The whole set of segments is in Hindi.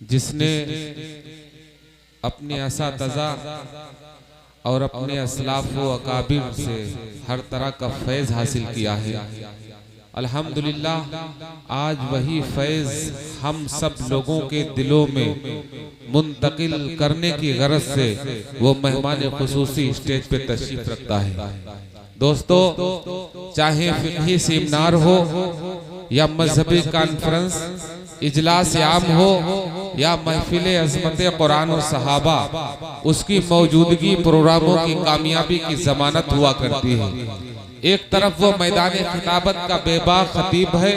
जिसने अपने असातिज़ा और अपने असलाफ व अकाबिर से हर तरह का फैज़ हासिल किया है। अल्हम्दुलिल्लाह आज वही फैज़ हम सब लोगों के दिलों में मुंतकिल करने की गरज से वो मेहमान खुसूसी स्टेज पे तशरीफ रखता है। दोस्तों, चाहे फिक़ही सेमिनार हो या मजहबी कॉन्फ्रेंस इजलास आम हो या महफिल अज़मत कुरान और सहाबा, उसकी मौजूदगी प्रोग्रामों की कामयाबी की जमानत हुआ करती है। एक तरफ वो मैदान खिताबत का बेबाक खतीब है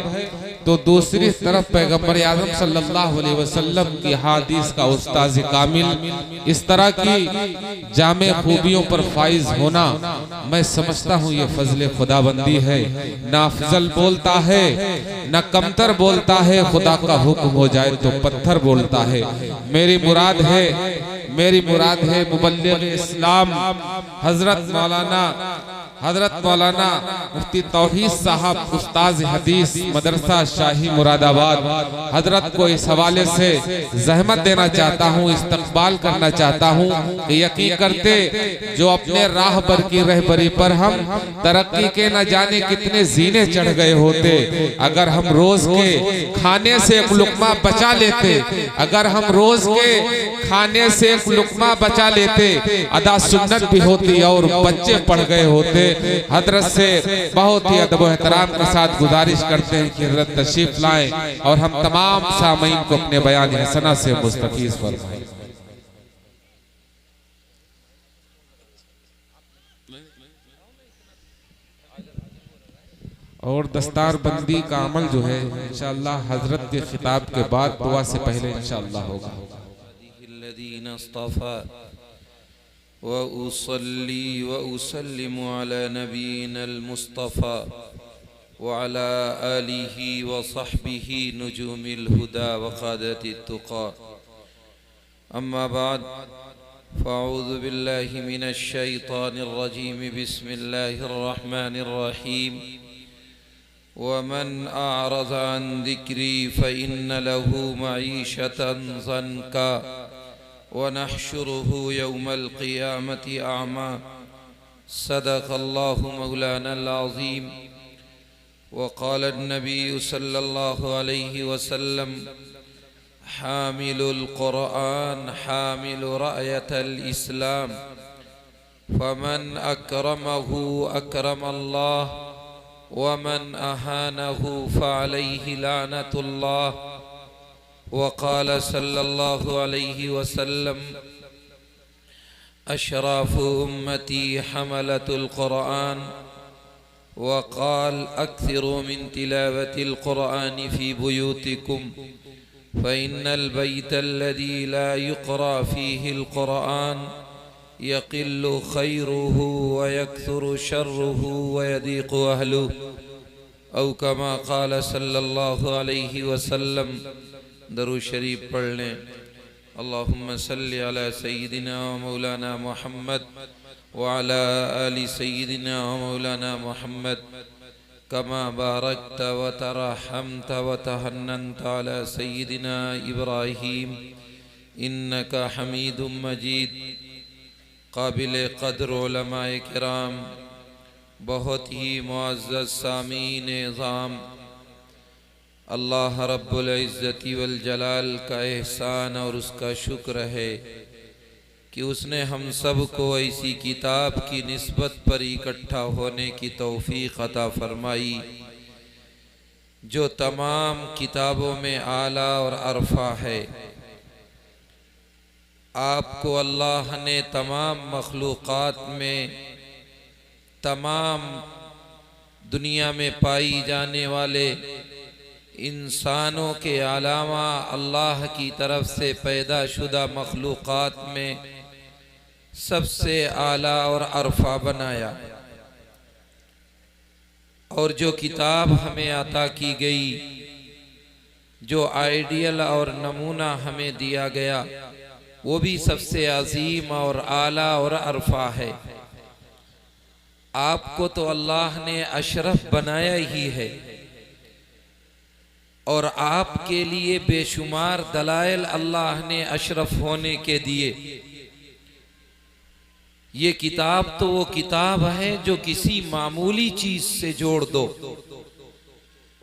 तो दूसरी तरफ पैगंबर आज़म सल्लल्लाहु अलैहि वसल्लम की हदीस का उस्ताद कामिल। इस तरह की जामे खूबियों पर फाइज होना मैं समझता हूँ ये फजल खुदाबंदी है। ना अफजल बोलता है ना कमतर बोलता है, खुदा का हुक्म हो जाए तो पत्थर बोलता है। मेरी मुराद है मुबल्लिग इस्लाम हजरत मौलाना मुफ्ती तौहीद साहब उस्ताद हदीस मदरसा शाही मुरादाबाद हजरत को इस हवाले से जहमत देना चाहता हूँ, इस्तकबाल करना चाहता हूँ कि यकीन करते जो अपने राह पर की रहबरी पर हम तरक्की के न जाने कितने जीने चढ़ गए होते। अगर हम रोज के खाने से एक लुकमा बचा लेते, अगर हम रोज के खाने से एक लुकमा बचा लेते, अदा सुन्नत भी होती और बच्चे पढ़ गए होते। हजरत से बहुत ही अदब एहतराम के साथ गुजारिश करते हैं कि हजरत तशरीफ लाएं और हम तमाम सामीन को अपने बयान हसना से मुस्तफीज फरमाएं। और दस्तार बंदी का अमल जो है इंशाअल्लाह हजरत के खिताब के बाद दुआ से पहले इंशाअल्लाह होगा। व उसल्ली व उसल्लिमु अला नबीनल मुस्तफ़ा व अला आलिही व सहबिही नुजूमिल हुदा व क़ादतित तुक़ा। अम्मा बाद फ़अऊज़ु बिल्लाहि मिनश शैतानिर रजीम बिस्मिल्लाहिर रहमानिर रहीम। वमन अअरज़ अन ज़िक्री फ़इन्न लहू मईशतन ज़न्का वनहशुरुहु यौमल क़ियामति अअमा। सदक़ल्लाहु मौलानल अज़ीम। वक़ाल नबी सल्लल्लाहु अलैहि वसल्लम हामिलुल क़ुरआन हामिलु रायतल इस्लाम फमन अकरमहु अकरमल्लाह वमन अहानहु फ़अलैहि लानतुल्लाह। वक़ाल सल्लल्लाहु अलैहि वसल्लम अशराफ़ु उम्मती हमलतुल क़ुरआन। वक़ाल अक्सिरू मिन तिलावतिल क़ुरआन फ़ी बुयूतिकुम फ़इन्नल बैतल्लज़ी ला युक़रा फ़ीहिल क़ुरआन यक़िल्लु ख़ैरुहु व यकथुरु शर्रुहु व यदीक़ु अहलुहु औ कमा क़ाल सल्लल्लाहु अलैहि वसल्लम। दरूद शरीफ पढ़ लें। अल्लाहुम्मा सल्लि अला सय्यिदिना व मौलाना मुहम्मद व अला आलि सय्यिदिना व मौलाना मुहम्मद कमा बारकत व तरहमत व तहन्ननत अला सय्यिदिना इब्राहीम इन्नका हमीदुम मजीद। काबिल क़द्र उलमाए किराम, बहुत ही मुअज़्ज़ज़ सामीन इज़ाम, अल्लाह रब्बुल इज़्ज़ति वल जलाल का एहसान और उसका शुक्र है कि उसने हम सब को ऐसी किताब की निस्बत पर इकट्ठा होने की तौफ़ीक़ अता फरमाई जो तमाम किताबों में आला और अरफा है। आपको अल्लाह ने तमाम मखलूक़ात में तमाम दुनिया में पाई जाने वाले इंसानों के अलावा अल्लाह की तरफ से पैदा शुदा मखलूक़ात में सबसे आला और अरफा बनाया। और जो किताब हमें अता की गई, जो आइडियल और नमूना हमें दिया गया, वो भी सबसे अजीम और आला और अरफा है। आपको तो अल्लाह ने अशरफ बनाया ही है, और आपके लिए बेशुमार दलाइल अल्लाह ने अशरफ होने के दिए। ये किताब तो वो किताब है जो किसी मामूली चीज से जोड़ दो,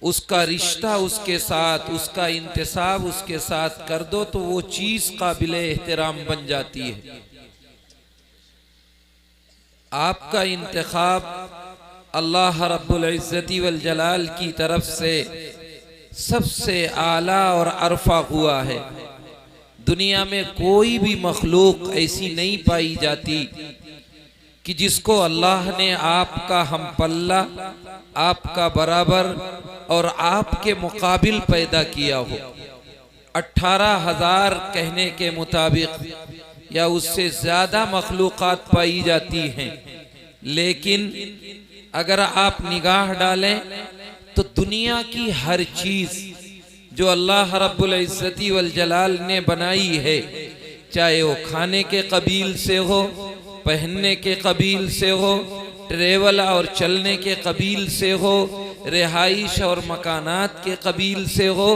उसका रिश्ता उसके साथ, उसका इंतसाब उसके साथ कर दो तो वो चीज काबिल एहतराम बन जाती है। आपका इंतखाब अल्लाह रब्बुल इज्जति वल जलाल की तरफ से सबसे आला और अरफा हुआ है। दुनिया में कोई भी मखलूक ऐसी नहीं पाई जाती कि जिसको अल्लाह ने आपका हम पल्ला, आपका बराबर और आपके मुकाबिल पैदा किया हो। 18,000 कहने के मुताबिक या उससे ज्यादा मखलूक़ात पाई जाती हैं, लेकिन अगर आप निगाह डालें तो दुनिया की हर चीज जो अल्लाह रब्बुल इज्जति वल जलाल ने बनाई है, चाहे वो खाने के कबील से हो, पहनने के कबील से हो, ट्रेवल और चलने के कबील से हो, रिहाइश और मकानात के कबील से हो,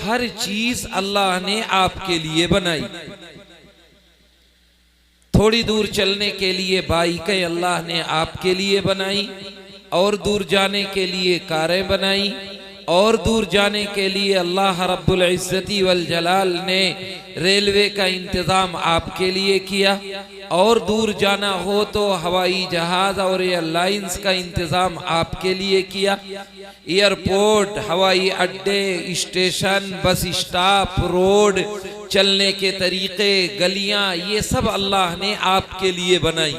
हर चीज अल्लाह ने आपके लिए बनाई। थोड़ी दूर चलने के लिए बाइकें अल्लाह ने आपके लिए बनाई, और दूर जाने के लिए कारें बनाई, और दूर जाने के लिए अल्लाह रब्बुल इज्जति वल जलाल ने रेलवे का इंतज़ाम आपके लिए किया, और दूर जाना हो तो हवाई जहाज और एयरलाइंस का इंतज़ाम आपके लिए किया। एयरपोर्ट, हवाई अड्डे, स्टेशन, बस स्टॉप, रोड, चलने के तरीके, गलियां, ये सब अल्लाह ने आपके लिए बनाई।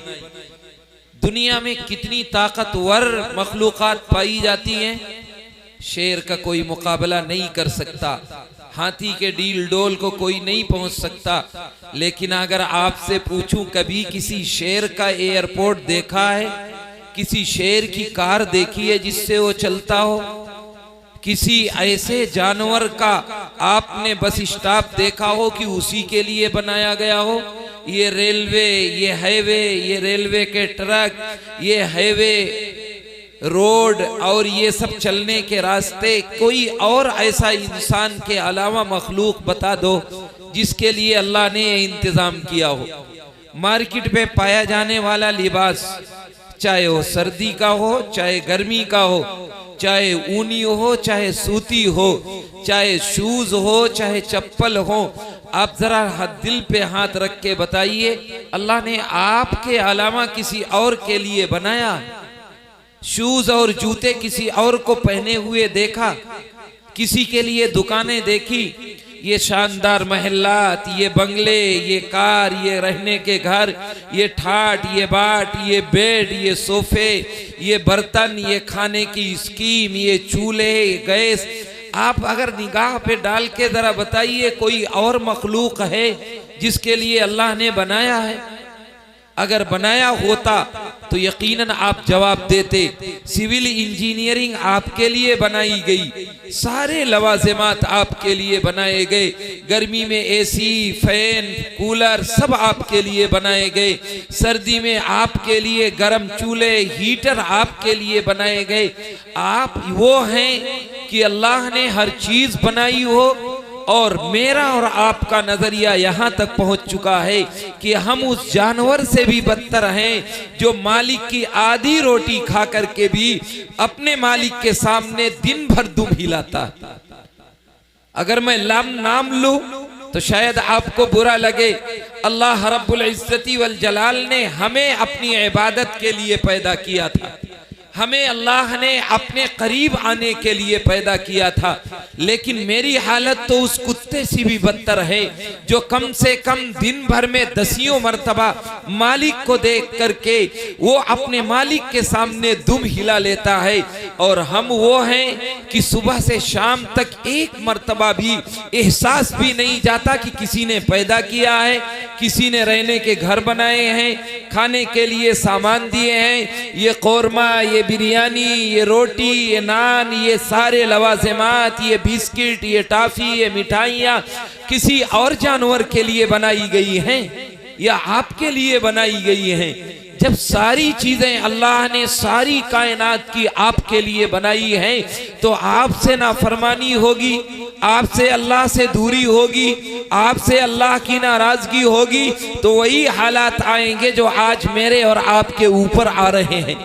दुनिया में कितनी ताकतवर मखलूक़ात पाई जाती हैं, शेर का कोई मुकाबला नहीं कर सकता, हाथी के डील डोल को कोई नहीं पहुंच सकता। लेकिन अगर आपसे पूछूं कभी किसी शेर का एयरपोर्ट देखा है, किसी शेर की कार देखी है जिससे वो चलता हो, किसी ऐसे जानवर का आपने बस स्टॉप देखा हो कि उसी के लिए बनाया गया हो? ये रेलवे, ये हाईवे, ये रेलवे के ट्रक, ये हाईवे, रोड और ये सब चलने के रास्ते, कोई और ऐसा इंसान के अलावा मखलूक बता दो जिसके लिए अल्लाह ने इंतजाम किया हो। मार्केट में पाया जाने वाला लिबास, चाहे वो सर्दी का हो, चाहे गर्मी का हो, चाहे ऊनी हो, चाहे सूती हो, चाहे शूज हो, चाहे चप्पल हो, आप जरा दिल पे हाथ रख के बताइए, अल्लाह ने आपके अलावा किसी और के लिए बनाया? शूज और जूते किसी और को पहने हुए देखा? किसी के लिए दुकानें देखी? ये शानदार महलात, ये बंगले, ये कार, ये रहने के घर, ये ठाट, ये बाट, ये बेड, ये सोफे, ये बर्तन, ये खाने की स्कीम, ये चूल्हे, गैस, आप अगर निगाह पे डाल के जरा बताइए कोई और मखलूक है जिसके लिए अल्लाह ने बनाया है? अगर बनाया होता तो यकीनन आप जवाब देते। सिविल इंजीनियरिंग आपके लिए बनाई गई, सारे लवाजिमात आपके लिए बनाए गए, गर्मी में एसी, फैन, कूलर सब आपके लिए बनाए गए, सर्दी में आपके लिए गर्म चूल्हे, हीटर आपके लिए बनाए गए। आप वो हैं कि अल्लाह ने हर चीज बनाई हो, और मेरा और आपका नजरिया यहाँ तक पहुँच चुका है कि हम उस जानवर से भी बदतर हैं जो मालिक की आधी रोटी खा करके भी अपने मालिक के सामने दिन भर दुम हिलाता। अगर मैं नाम लूं तो शायद आपको बुरा लगे, अल्लाह रब्बुल इज्जति वल जलाल ने हमें अपनी इबादत के लिए पैदा किया था, हमें अल्लाह ने अपने करीब आने के लिए पैदा किया था। लेकिन मेरी हालत तो उस कुत्ते से भी बदतर है जो कम से कम दिन भर में 10 मरतबा मालिक को देख करके वो अपने मालिक के सामने दुम हिला लेता है, और हम वो हैं कि सुबह से शाम तक एक मरतबा भी एहसास भी नहीं जाता कि किसी ने पैदा किया है, किसी ने रहने के घर बनाए हैं, खाने के लिए सामान दिए हैं, ये कौरमा, ये बिरयानी, ये रोटी, ये नान, ये सारे लवाजिमात, ये बिस्किट, ये टॉफी, ये मिठाइयाँ किसी और जानवर के लिए बनाई गई हैं या आपके लिए बनाई गई हैं? जब सारी चीजें अल्लाह ने सारी कायनात की आपके लिए बनाई हैं, तो आपसे नाफरमानी होगी, आपसे अल्लाह से दूरी होगी, आपसे अल्लाह की नाराजगी होगी, तो वही हालात आएंगे जो आज मेरे और आपके ऊपर आ रहे हैं,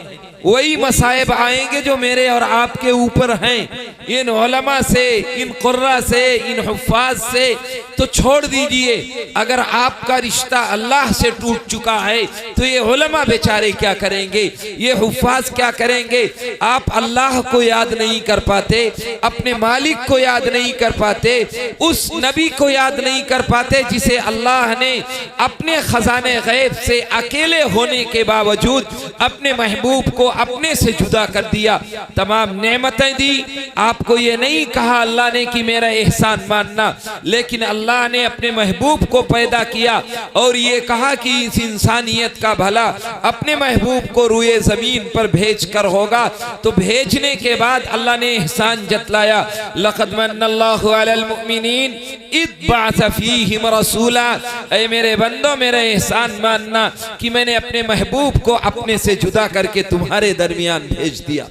वही मसाइब आएंगे जो मेरे और आपके ऊपर हैं। इन उलमा से, इन कुर्रा से, इन हुफ्फाज से तो छोड़ दीजिए, अगर आपका रिश्ता अल्लाह से टूट चुका है तो ये उलमा बेचारे क्या करेंगे, ये हुफ्फाज क्या करेंगे। आप अल्लाह को याद नहीं कर पाते, अपने मालिक को याद नहीं कर पाते, उस नबी को याद नहीं कर पाते जिसे अल्लाह ने अपने खजाने गैब से अकेले होने के बावजूद अपने महबूब को अपने से जुदा कर दिया, तमाम नेमतें दी। आपको ये नहीं कहा अल्लाह ने कि मेरा एहसान मानना, लेकिन अल्लाह ने अपने महबूब को पैदा किया और ये कहा कि इस इंसानियत का भला अपने महबूब को रूए जमीन पर भेज कर होगा। तो भेजने के बाद अल्लाह ने एहसान जतलाया, लक़द मन्नल्लाहु अलल मुमिनीन इज़ बअस फ़ीहिम रसूला। ऐ मेरे बंदो, मेरा एहसान मानना कि मैंने अपने महबूब को अपने से जुदा करके तुम्हारे दरमियान भेज दिया,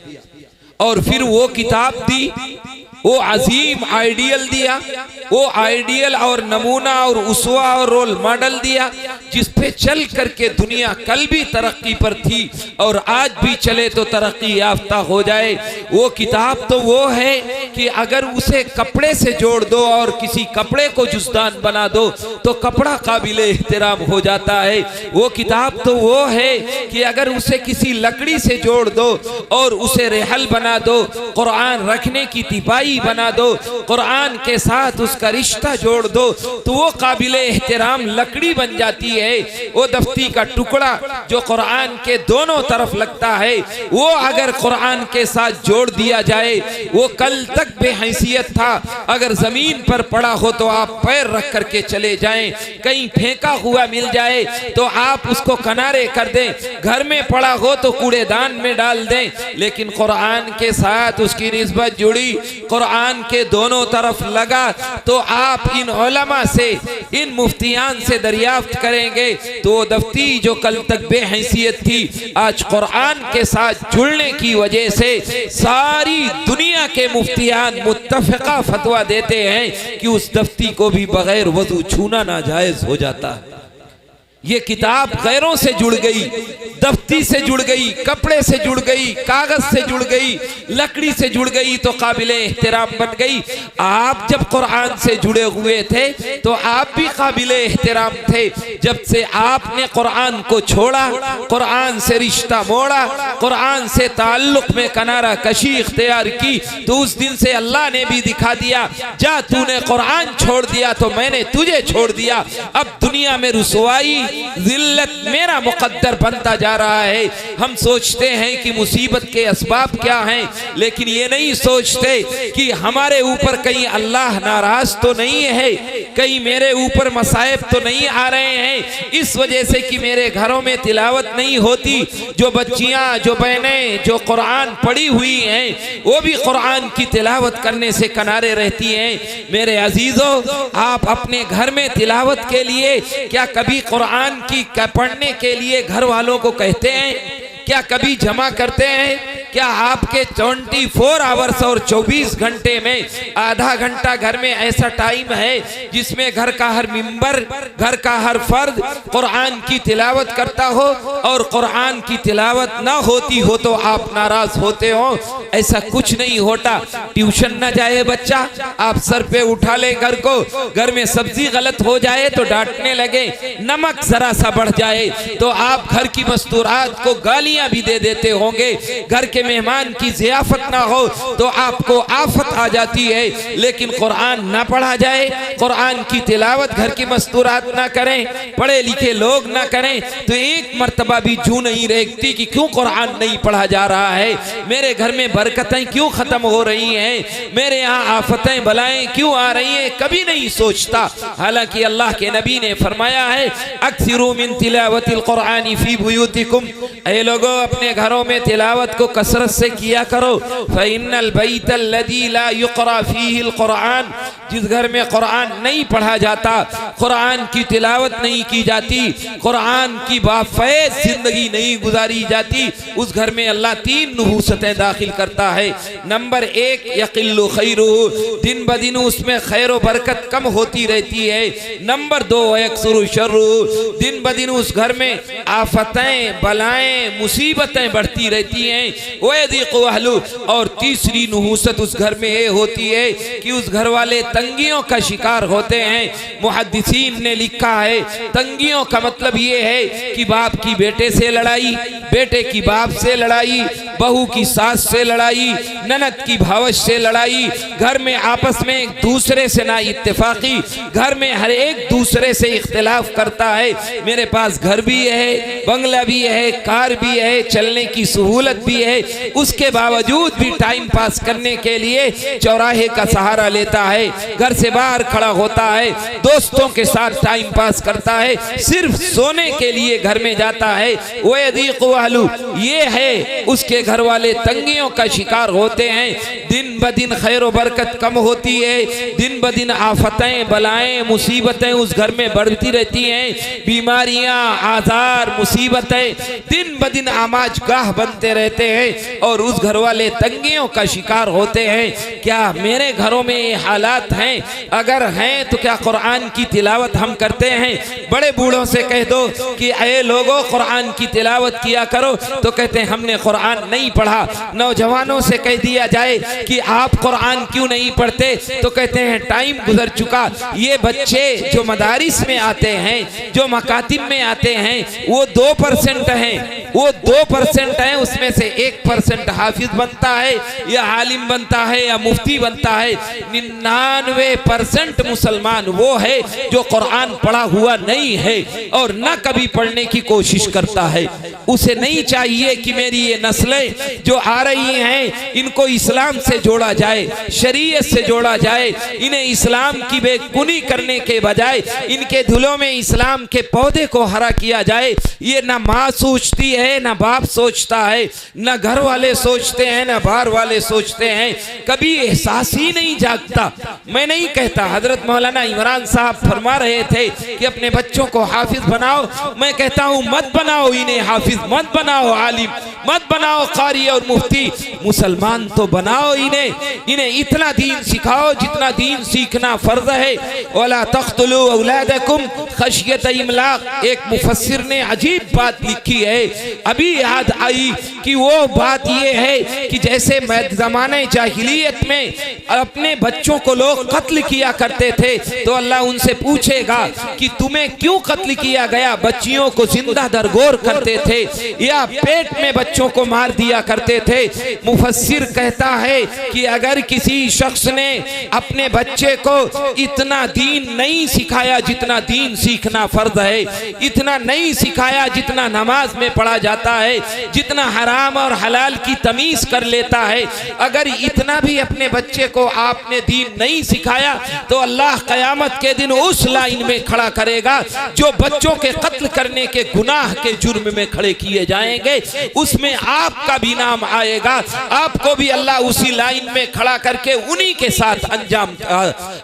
और फिर वो किताब दी, वो अजीम आइडियल दिया, वो आइडियल और नमूना और उसवा और रोल मॉडल दिया जिस पे चल करके दुनिया कल भी तरक्की पर थी और आज भी चले तो तरक्की याफ्ता हो जाए। वो किताब तो वो है कि अगर उसे कपड़े से जोड़ दो और किसी कपड़े को जुस्तान बना दो तो कपड़ा काबिल एहतराम हो जाता है। वो किताब तो वो है कि अगर उसे किसी लकड़ी से जोड़ दो और उसे रेहल बना दो, कुरान रखने की तिपाई बना दो, कुरान के साथ उसका रिश्ता जोड़ दो, तो वो काबिल एहतराम लकड़ी बन जाती है। वो दफ्ती का टुकड़ा जो कुरान के दोनों तरफ लगता है, वो अगर कुरान के साथ जोड़ दिया जाए, वो कल तक बेहैसियत था, अगर जमीन पर पड़ा हो तो आप पैर रख करके चले जाएं, कहीं फेंका हुआ मिल जाए तो आप उसको किनारे कर दें, घर में पड़ा हो तो कूड़ेदान में डाल दें, लेकिन कुरान के साथ उसकी निस्बत जुड़ी, कुरान के दोनों तरफ लगा, तो आप इन उलमा से, इन मुफ्तियान से दरियाफ्त करेंगे तो वो दफ्ती जो कल तक बेहैसियत थी, आज कुरान के साथ जुड़ने की वजह से सारी दुनिया के मुफ्तियान मुत्तफिका फतवा देते हैं कि उस दफ्ती को भी बगैर वजू छूना नाजायज हो जाता है। ये किताब गैरों से जुड़ गई, दफ्ती से जुड़ गई, कपड़े से जुड़ गई, कागज से जुड़ गई, लकड़ी से जुड़ गई तो काबिले एहतराम बन गई। आप जब कुरान से जुड़े हुए थे तो आप भी काबिले एहतराम थे। जब से आपने कुरान को छोड़ा, कुरान से रिश्ता मोड़ा, कुरान से ताल्लुक में किनारा कशी इख्तियार की, तो उस दिन से अल्लाह ने भी दिखा दिया, जा तूने कुरान छोड़ दिया तो मैंने तुझे छोड़ दिया। अब दुनिया में रुसवाई, जिल्लत मेरा मुकद्दर बनता जा रहा है। हम सोचते हैं कि मुसीबत के असबाब क्या हैं, लेकिन ये नहीं सोचते कि हमारे ऊपर कहीं अल्लाह नाराज तो नहीं है, कहीं मेरे ऊपर मसाइब तो नहीं आ रहे हैं इस वजह से कि मेरे घरों में तिलावत नहीं होती। जो बच्चियां, जो बहनें जो कुरान पढ़ी हुई हैं वो भी कुरान की तिलावत करने से किनारे रहती हैं। मेरे अजीजों, आप अपने घर में तिलावत के लिए क्या कभी कुरान की पढ़ने के लिए घर वालों को कहते हैं? क्या कभी जमा करते हैं? क्या आपके 24 आवर्स और 24 घंटे में आधा घंटा घर में ऐसा टाइम है जिसमें घर का हर मिंबर, घर का हर फर्द कुरान की तिलावत करता हो, और कुरान की तिलावत ना होती हो तो आप नाराज होते हो? ऐसा कुछ नहीं होता। ट्यूशन ना जाए बच्चा, आप सर पे उठा ले घर को, घर में सब्जी गलत हो जाए तो डांटने लगे, नमक जरा सा बढ़ जाए तो आप घर की मस्तूरात को गालियां भी दे देते होंगे, घर के मेहमान की जियाफत ना हो तो आपको आफत आ जाती है। लेकिन कुरान ना पढ़ा जाए, कुरान की तिलावत घर की मस्तूरात ना करें, पढ़े लिखे लोग ना करें, तो एक मर्तबा भी जू नहीं रेखती कि क्यों कुरान नहीं पढ़ा जा रहा है, मेरे घर में बरकतें क्यों खत्म हो रही हैं, मेरे यहाँ आफतें बलाएं क्यों आ रही हैं, कभी नहीं सोचता। हालांकि अल्लाह के नबी ने फरमाया है, अक्सिरू मिन तिलावतिल कुरानी फी बुयूतिकुम, ऐ लोगों अपने घरों में तिलावत को कसरत से किया करो। फ़इन्नल बैतल्लज़ी ला युक़रा फ़ीहिल क़ुरआन, जिस घर में कुरान नहीं पढ़ा जाता, कुरान की तिलावत नहीं की जाती, कुरान की बाफैज़ जिंदगी नहीं गुजारी जाती, उस घर में अल्लाह 3 नहूसतें दाखिल करता है। नंबर 1, यक़िल्लु खैरुहु, दिन ब दिन उसमें खैर व बरकत कम होती रहती है। नंबर 2, यक्सुरु शर्रुहु, दिन ब दिन उस घर में आफतें, बलाएं, मुसीबतें बढ़ती रहती हैं। वयज़ीक़ु अहलुहु, और तीसरी नहूसत उस घर में ये होती है कि उस घर वाले तंगियों का शिकार होते हैं। मुहद्दिसीन ने लिखा है, तंगियों का मतलब ये है कि बाप की बेटे से लड़ाई, बेटे की बाप से लड़ाई, बहू की सास से लड़ाई, ननद की भावज से लड़ाई, घर में आपस में एक दूसरे से ना इत्तेफाकी, घर में हर एक दूसरे से इख्तिलाफ करता है। मेरे पास घर भी है, बंगला भी है, कार भी है, चलने की सहूलत भी है, उसके बावजूद भी टाइम पास करने के लिए चौराहे का सहारा लेता है, घर से बाहर खड़ा होता है, दोस्तों के साथ टाइम पास करता है, सिर्फ सोने के लिए घर में जाता है। वो यदीक़ु अहलु, ये है उसके घर वाले तंगियों का शिकार होते हैं। दिन ब दिन खैर व बरकत कम होती है, दिन ब दिन आफतें, बलाएं, मुसीबतें उस घर में बढ़ती रहती हैं, बीमारियां, आज़ार, मुसीबतें दिन ब दिन आमाजगाह बनते रहते हैं और उस घर वाले तंगियों का शिकार होते हैं। क्या मेरे घरों में ये हालात हैं? अगर हैं तो क्या कुरान की तिलावत हम करते हैं? बड़े बूढ़ों से कह दो कि ऐ लोगों कुरान की तिलावत किया करो, तो कहते हैं हमने कुरान नहीं पढ़ा। नौजवानों से कह दिया जाए कि आप कुरान क्यों नहीं पढ़ते, तो कहते हैं टाइम गुजर चुका। ये बच्चे जो मदारिस में आते हैं, जो मकातिब में आते हैं, वो 2% हैं, वो 2% हैं, उसमें से 1% हाफिज बनता है या आलिम बनता है या मुफ्ती बनता है। 99% मुसलमान वो है जो कुरान पढ़ा हुआ नहीं है और न कभी पढ़ने की कोशिश करता है। उसे नहीं चाहिए कि मेरी ये नस्लें जो आ रही हैं इनको इस्लाम से जोड़ा जाए, शरीयत से जोड़ा जाए, इन्हें इस्लाम की बेकुनी करने के बजाय इनके दिलों में इस्लाम के पौधे को हरा किया जाए। ये ना माँ सोचती है, ना बाप सोचता है, ना घर वाले सोचते हैं, ना बाहर वाले सोचते हैं, कभी एहसास ही नहीं जागता। मैं नहीं कहता, हजरत मौलाना इमरान साहब फरमा रहे थे कि अपने बच्चों को हाफिज बनाओ, मैं कहता हूँ मत बनाओ इन्हें हाफिज, मत बनाओ आलिम, मत बनाओ कारी और मुफ्ती, मुसलमान तो बनाओ इन्हें इतना दीन सिखाओ जितना दीन सीखना फर्ज है। वला तख्तुलू औलादकुम खशियत इमलाक, एक मुफस्सिर ने अजीब बात लिखी है, अभी याद आई कि वो बात ये है कि जैसे ज़माने जाहिलियत में अपने बच्चों को लोग कत्ल किया करते थे तो अल्लाह उनसे पूछेगा कि तुम्हें क्यों कत्ल किया गया, बच्चियों को जिंदा दरगोर करते थे या पेट में बच्चों को मार दिया करते थे। मुफस्सिर कहता है कि अगर किसी शख्स ने अपने बच्चे को इतना दीन नहीं सिखाया जितना दीन सीखना फर्ज है, इतना नहीं सिखाया जितना नमाज में पढ़ा जाता है, जितना हराम और हलाल की तमीज कर लेता है, अगर इतना भी अपने बच्चे को आपने दीन नहीं सिखाया तो अल्लाह क़यामत के दिन उस लाइन में खड़ा करेगा जो बच्चों के कत्ल करने के गुनाह के जुर्म में खड़े किए जाएंगे, उसमें आपका भी नाम आएगा, आपको भी अल्लाह उसी लाइन में खड़ा करके उन्हीं के साथ अंजाम,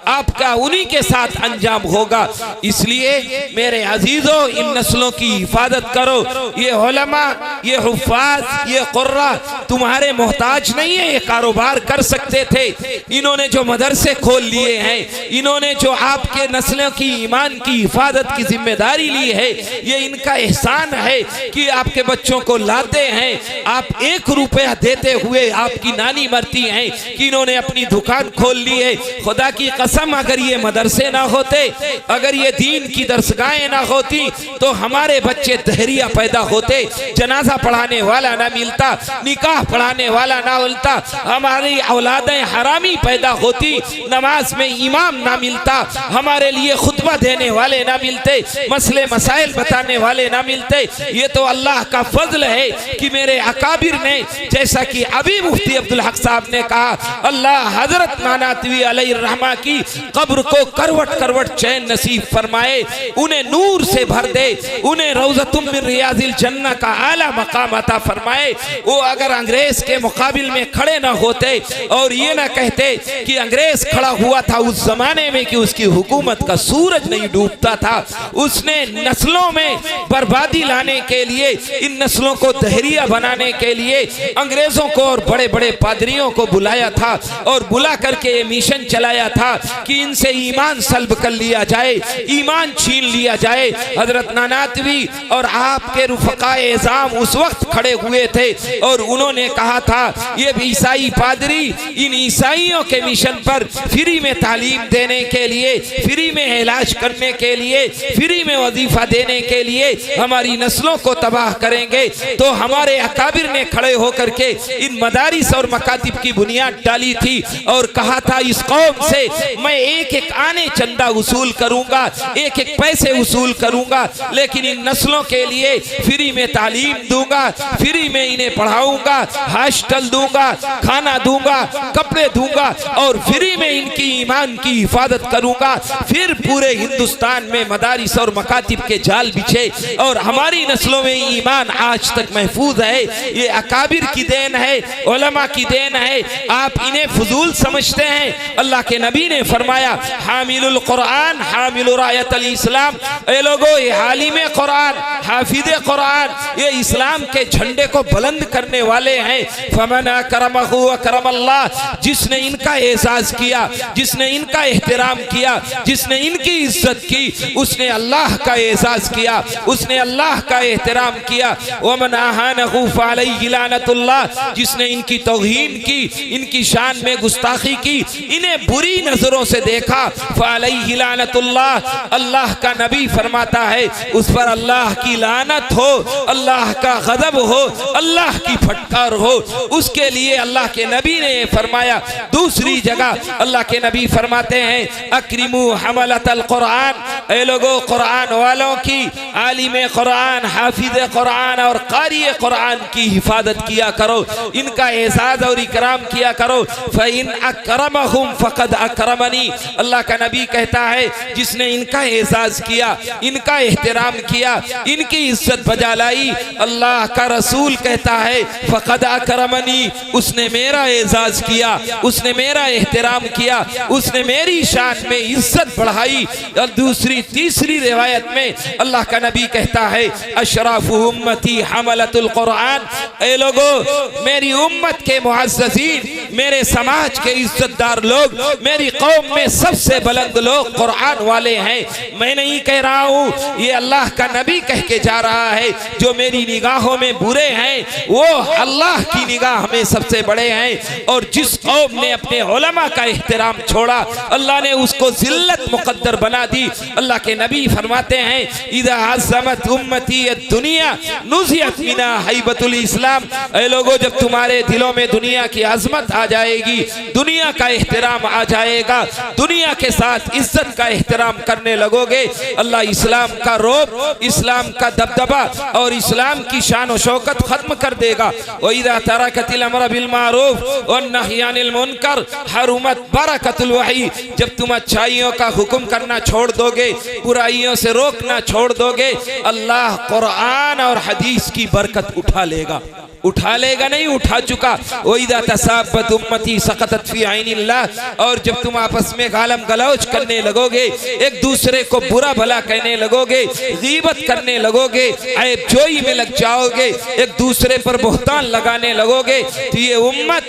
आपका उन्हीं के साथ अंजाम होगा। इसलिए मेरे अजीजों, इन नस्लों की हिफाजत करो। ये उलमा, ये हुफ्फाज, ये कुर्रा तुम्हारे मोहताज नहीं है, ये कारोबार कर सकते थे। इन्होंने जो मदरसे खोल लिए हैं, इन्होंने जो आपके नस्लों की ईमान की हिफाजत की जिम्मेदारी ली है, ये इनका एहसान है कि आपके बच्चों को लाते हैं। आप 1 रुपया देते हुए आपकी नानी मरती हैं कि इन्होंने अपनी दुकान खोल ली है। खुदा की कसम, अगर ये मदरसे ना होते, अगर ये दीन की दरसगाहें ना होती तो हमारे बच्चे दहरिया पैदा होते, जनाजा पढ़ाने वाला ना मिलता, निकाह पढ़ाने वाला ना मिलता, हमारी औलादें हरामी पैदा होती, नमाज में इमाम ना मिलता, हमारे लिए खुतबा देने वाले ना मिलते, मसले मसाइल बताने वाले ना मिलते। ये तो अल्लाह का फजल है कि मेरे अकाबिर ने, जैसा कि अभी मुफ्ती अब्दुल हक साहब ने कहा, अल्लाह हजरत नानातवी अलैहिर्रहमा की कब्र को करवट करवट चैन नसीब फरमाए, उन्हें नूर से भर दे, उन्हें रौज़तुम मिन रियाज़िल जन्नह का आला मकाम अता फरमाए। वो अगर अंग्रेज के मुकाबिल में खड़े ना होते और ये ना कहते कि अंग्रेज खड़ा हुआ था उस जमाने में कि उसकी हुकूमत का सूरज नहीं डूबता था, उसने नस्लों में बर्बादी लाने के लिए, इन नस्लों को दहरिया बनाने के लिए अंग्रेजों को और बड़े बड़े पादरियों को बुलाया था और बुला करके ये मिशन चलाया था कि इनसे ईमान सल्ब कर लिया जाए, ईमान छीन लिया जाए। हजरत नानातवी और आपके रुफ़क़ाए एज़ाम उस वक्त खड़े हुए थे और उन्होंने कहा था ये ईसाई पादरी इन ईसाइयों के मिशन पर फ्री में तालीम देने के लिए, फ्री में इलाज करने के लिए, फ्री में वजीफा देने के लिए हमारी नस्लों को तबाह करेंगे। तो हमारे अकाबिर ने खड़े होकर के इन मदारिस और मकातिब की बुनियाद डाली थी और कहा था इस कौम से मैं एक एक आने चंदा वसूल करूंगा, एक एक पैसे वसूल करूंगा, लेकिन इन नस्लों के लिए फ्री में तालीम दूंगा, फ्री में इन्हें पढ़ाऊंगा, हॉस्टल दूंगा, खाना दूंगा, कपड़े दूंगा और फ्री में इनकी ईमान की हिफाजत करूंगा। फिर पूरे हिंदुस्तान में मदारिस और मकातिब के जाल बिछे और हमारी नस्लों में ईमान आज तक महफूज है। ये अकाबिर की देन है, उलमा की देन है। आप इन्हें फजूल समझते हैं। अल्लाह के नबी ने फरमाया हामिलुल कुरान हामिलु रायतल इस्लाम, ये लोगों ये हालिमे कुरान, हाफिज़े कुरान, ये इस्लाम के झंडे को बुलंद करने वाले हैं। फमन अकरमहु अकरमल्लाह, जिसने इनका एजाज किया, जिसने इनका एहतराम किया, जिसने इनकी इज्जत की, उसने अल्लाह का एजाज किया, उसने अल्लाह का एहतराम किया। वमन अहानहु फअलैहि लानतुल्लाह, जिसने इनकी तौहीन की, इनकी शान में गुस्ताखी की, इन्हें बुरी नजरों से देखा, फअलैहि लानतुल्लाह, अल्लाह का नबी फरमाता है उस पर अल्लाह की लानत हो, अल्लाह का गजब हो, अल्लाह की फटकार हो। उसके लिए अल्लाह के नबी ने फरमाया। दूसरी जगह अल्लाह के नबी फरमाते हैं अक्रिमू हमलतल कुरान, ए लोगों कुरान वालों की, आलिम कुरान, हाफिज कुरान और कारी कुरान की हिफाजत किया करो, इनका एजाज और इकराम किया करो। फ़इन अकरमहुम फ़क़द अकरमनी, अल्लाह का नबी कहता है जिसने इनका एजाज किया, इनका एहतराम किया, इनकी इज्जत बजा लाई, अल्लाह का रसूल कहता है फ़क़द अकरमनी, उसने मेरा एजाज किया, उसने मेरा एहतराम किया, उसने मेरी शान में इज्जत बढ़ाई। और दूसरी तीसरी रिवायत में अल्लाह का नबी कहता है अशराफु उम्मती हमलतुल कुरान, ए लोगों मेरी उम्मत के मुअज़्ज़ज़ीन, मेरे समाज के इज्जतदार लोग, मेरी कौम में सबसे बुलंद लोग कुरान वाले हैं। मैं नहीं कह रहा हूँ, ये अल्लाह का नबी कह के जा रहा है। जो मेरी निगाहों में बुरे हैं वो अल्लाह की निगाह में सबसे बड़े हैं। और जिस कौम ने अपने उलमा का एहतराम छोड़ा, अल्लाह ने उसको जिल्लत मुकद्दर बना दी। अल्लाह के नबी फरमाते हैं इज़ा अज़्ज़मत उम्मती दुनिया नुज़ियत मिना हैबतुल इस्लाम, ऐ लोगों जब तुम्हारे दिलों में दुनिया की अजमत आ जाएगी, दुनिया का एहतराम आ जाएगा, दुनिया के साथ इज्जत का एहतराम करने लगोगे, अल्लाह इस्लाम का रोब, इस्लाम का दबदबा और इस्लाम की शान व शौकत खत्म कर देगा। व इज़ा तरकतिल अम्र बिल मारूफ व नही अनिल मुनकर हरुमत बरकतुल वही, जब तुम अच्छाइयों का हुक्म करना छोड़ दोगे, बुराइयों से रोकना छोड़ दोगे, अल्लाह कुरान और हदीस की बरकत उठा लेगा। उठा लेगा नहीं, उठा चुका। वइदा तसाबत उम्मती सकतत फी ऐनिल्लाह, और जब तुम आपस में गालम गलौज करने लगोगे, एक दूसरे को बुरा भला कहने लगोगे, गीबत करने लगोगे, ऐब जोई में लग जाओगे, एक दूसरे पर बुहतान लगाने लगोगे, तो ये उम्मत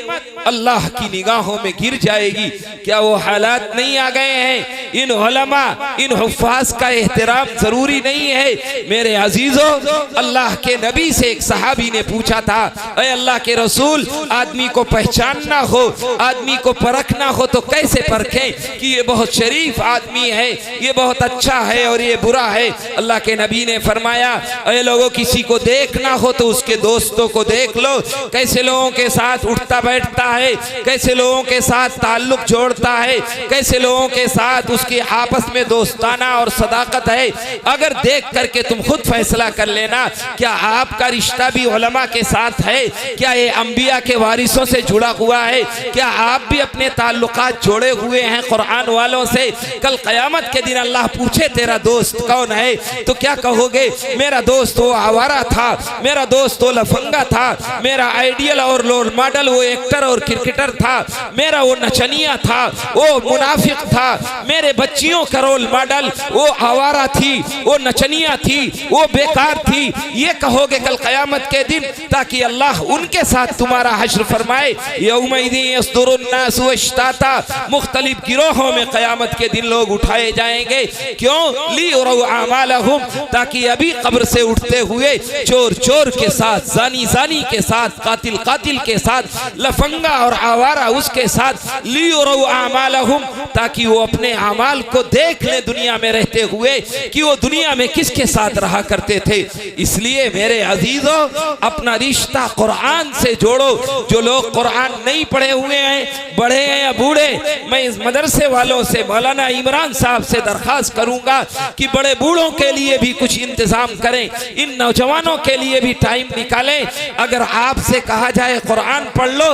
अल्लाह की निगाहों में गिर जाएगी। क्या वो हालात नहीं आ गए हैं? इन उलमा, इन हुफ्फाज का एहतराम जरूरी नहीं है? मेरे अजीजों, अल्लाह के नबी से एक सहाबी ने पूछा था, अल्लाह के रसूल, आदमी को पहचानना समझना हो, आदमी को परखना हो तो कैसे परखें कि ये बहुत शरीफ आदमी है, ये बहुत अच्छा है और ये बुरा है। अल्लाह के नबी ने फरमाया, अरे लोगों, किसी को देखना हो तो उसके दोस्तों को देख लो, कैसे लोगों के साथ उठता बैठता है, कैसे लोगों के साथ ताल्लुक जोड़ता है, कैसे लोगों के साथ उसकी आपस में दोस्ताना और सदाकत है। अगर देख करके तुम खुद फैसला कर लेना, क्या आपका रिश्ता भी उलमा के साथ है, क्या ये अंबिया के वारिसों से जुड़ा हुआ है, क्या आप भी अपने ताल्लुकात जोड़े हुए हैं कुरान वालों से। कल क़यामत के दिन अल्लाह पूछे तेरा दोस्त कौन है, तो क्या कहोगे? मेरा दोस्त वो आवारा था, मेरा दोस्त वो लफंगा था, मेरा आइडियल और रोल मॉडल वो एक्टर और क्रिकेटर था, मेरा वो नचनिया था, वो मुनाफिक था, मेरे बच्चियों का रोल मॉडल वो आवारा थी, वो नचनिया थी, वो बेकार थी। ये कहोगे कल क़यामत के दिन, ताकि अल्लाह उनके साथ तुम्हारा हश्र फरमाए। यौमइज़िन यसदुरुन्नासु अश्ताता, मुख्तलिफ गिरोहों में क़यामत के दिन लोग उठाए जाएंगे। क्यों? लियुरौ आमालहुम, ताकि अभी कब्र से उठते हुए चोर चोर के साथ, जानी जानी के साथ, कातिल कातिल के साथ, लफंगा और आवारा उसके साथ, लियुरौ आमालहुम, ताकि वो अपने अमाल को देख ले दुनिया में रहते हुए कि वो दुनिया में किसके साथ रहा करते थे। इसलिए मेरे अजीजों, अपना रिश्ता कुरान से जोड़ो। जो लोग कुरान नहीं पढ़े हुए हैं, बड़े हैं या बूढ़े, मैं इस मदरसे वालों से, मौलाना इमरान साहब से दरखास्त करूंगा कि बड़े बूढ़ों के लिए भी कुछ इंतजाम करें, इन नौजवानों के लिए भी टाइम निकालें। अगर आपसे कहा जाए कुरान पढ़ लो,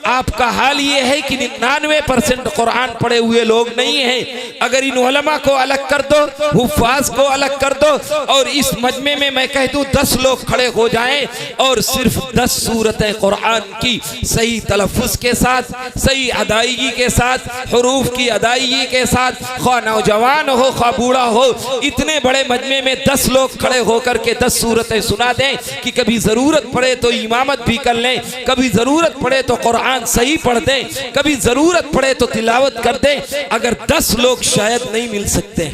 आपका हाल ये है कि 99% कुरान पढ़े हुए लोग नहीं हैं। अगर इन उलमा को अलग कर दो, हुफ्फाज को अलग कर दो, और इस मजमे में मैं कह दूं 10 लोग खड़े हो जाएं और सिर्फ 10 सूरतें कुरान की सही तलफ़ुज़ के साथ, सही अदायगी के साथ, हुरूफ की अदायगी के साथ, ख्वाह नौजवान हो ख्वाह बूढ़ा हो, इतने बड़े मजमे में 10 लोग खड़े होकर के 10 सूरतें सुना दें कि कभी ज़रूरत पड़े तो इमामत भी कर लें, कभी ज़रूरत पड़े तो कुरान सही पढ़ दें, कभी ज़रूरत पड़े तो तिलावत कर दें। अगर 10 लोग शायद नहीं मिल सकते।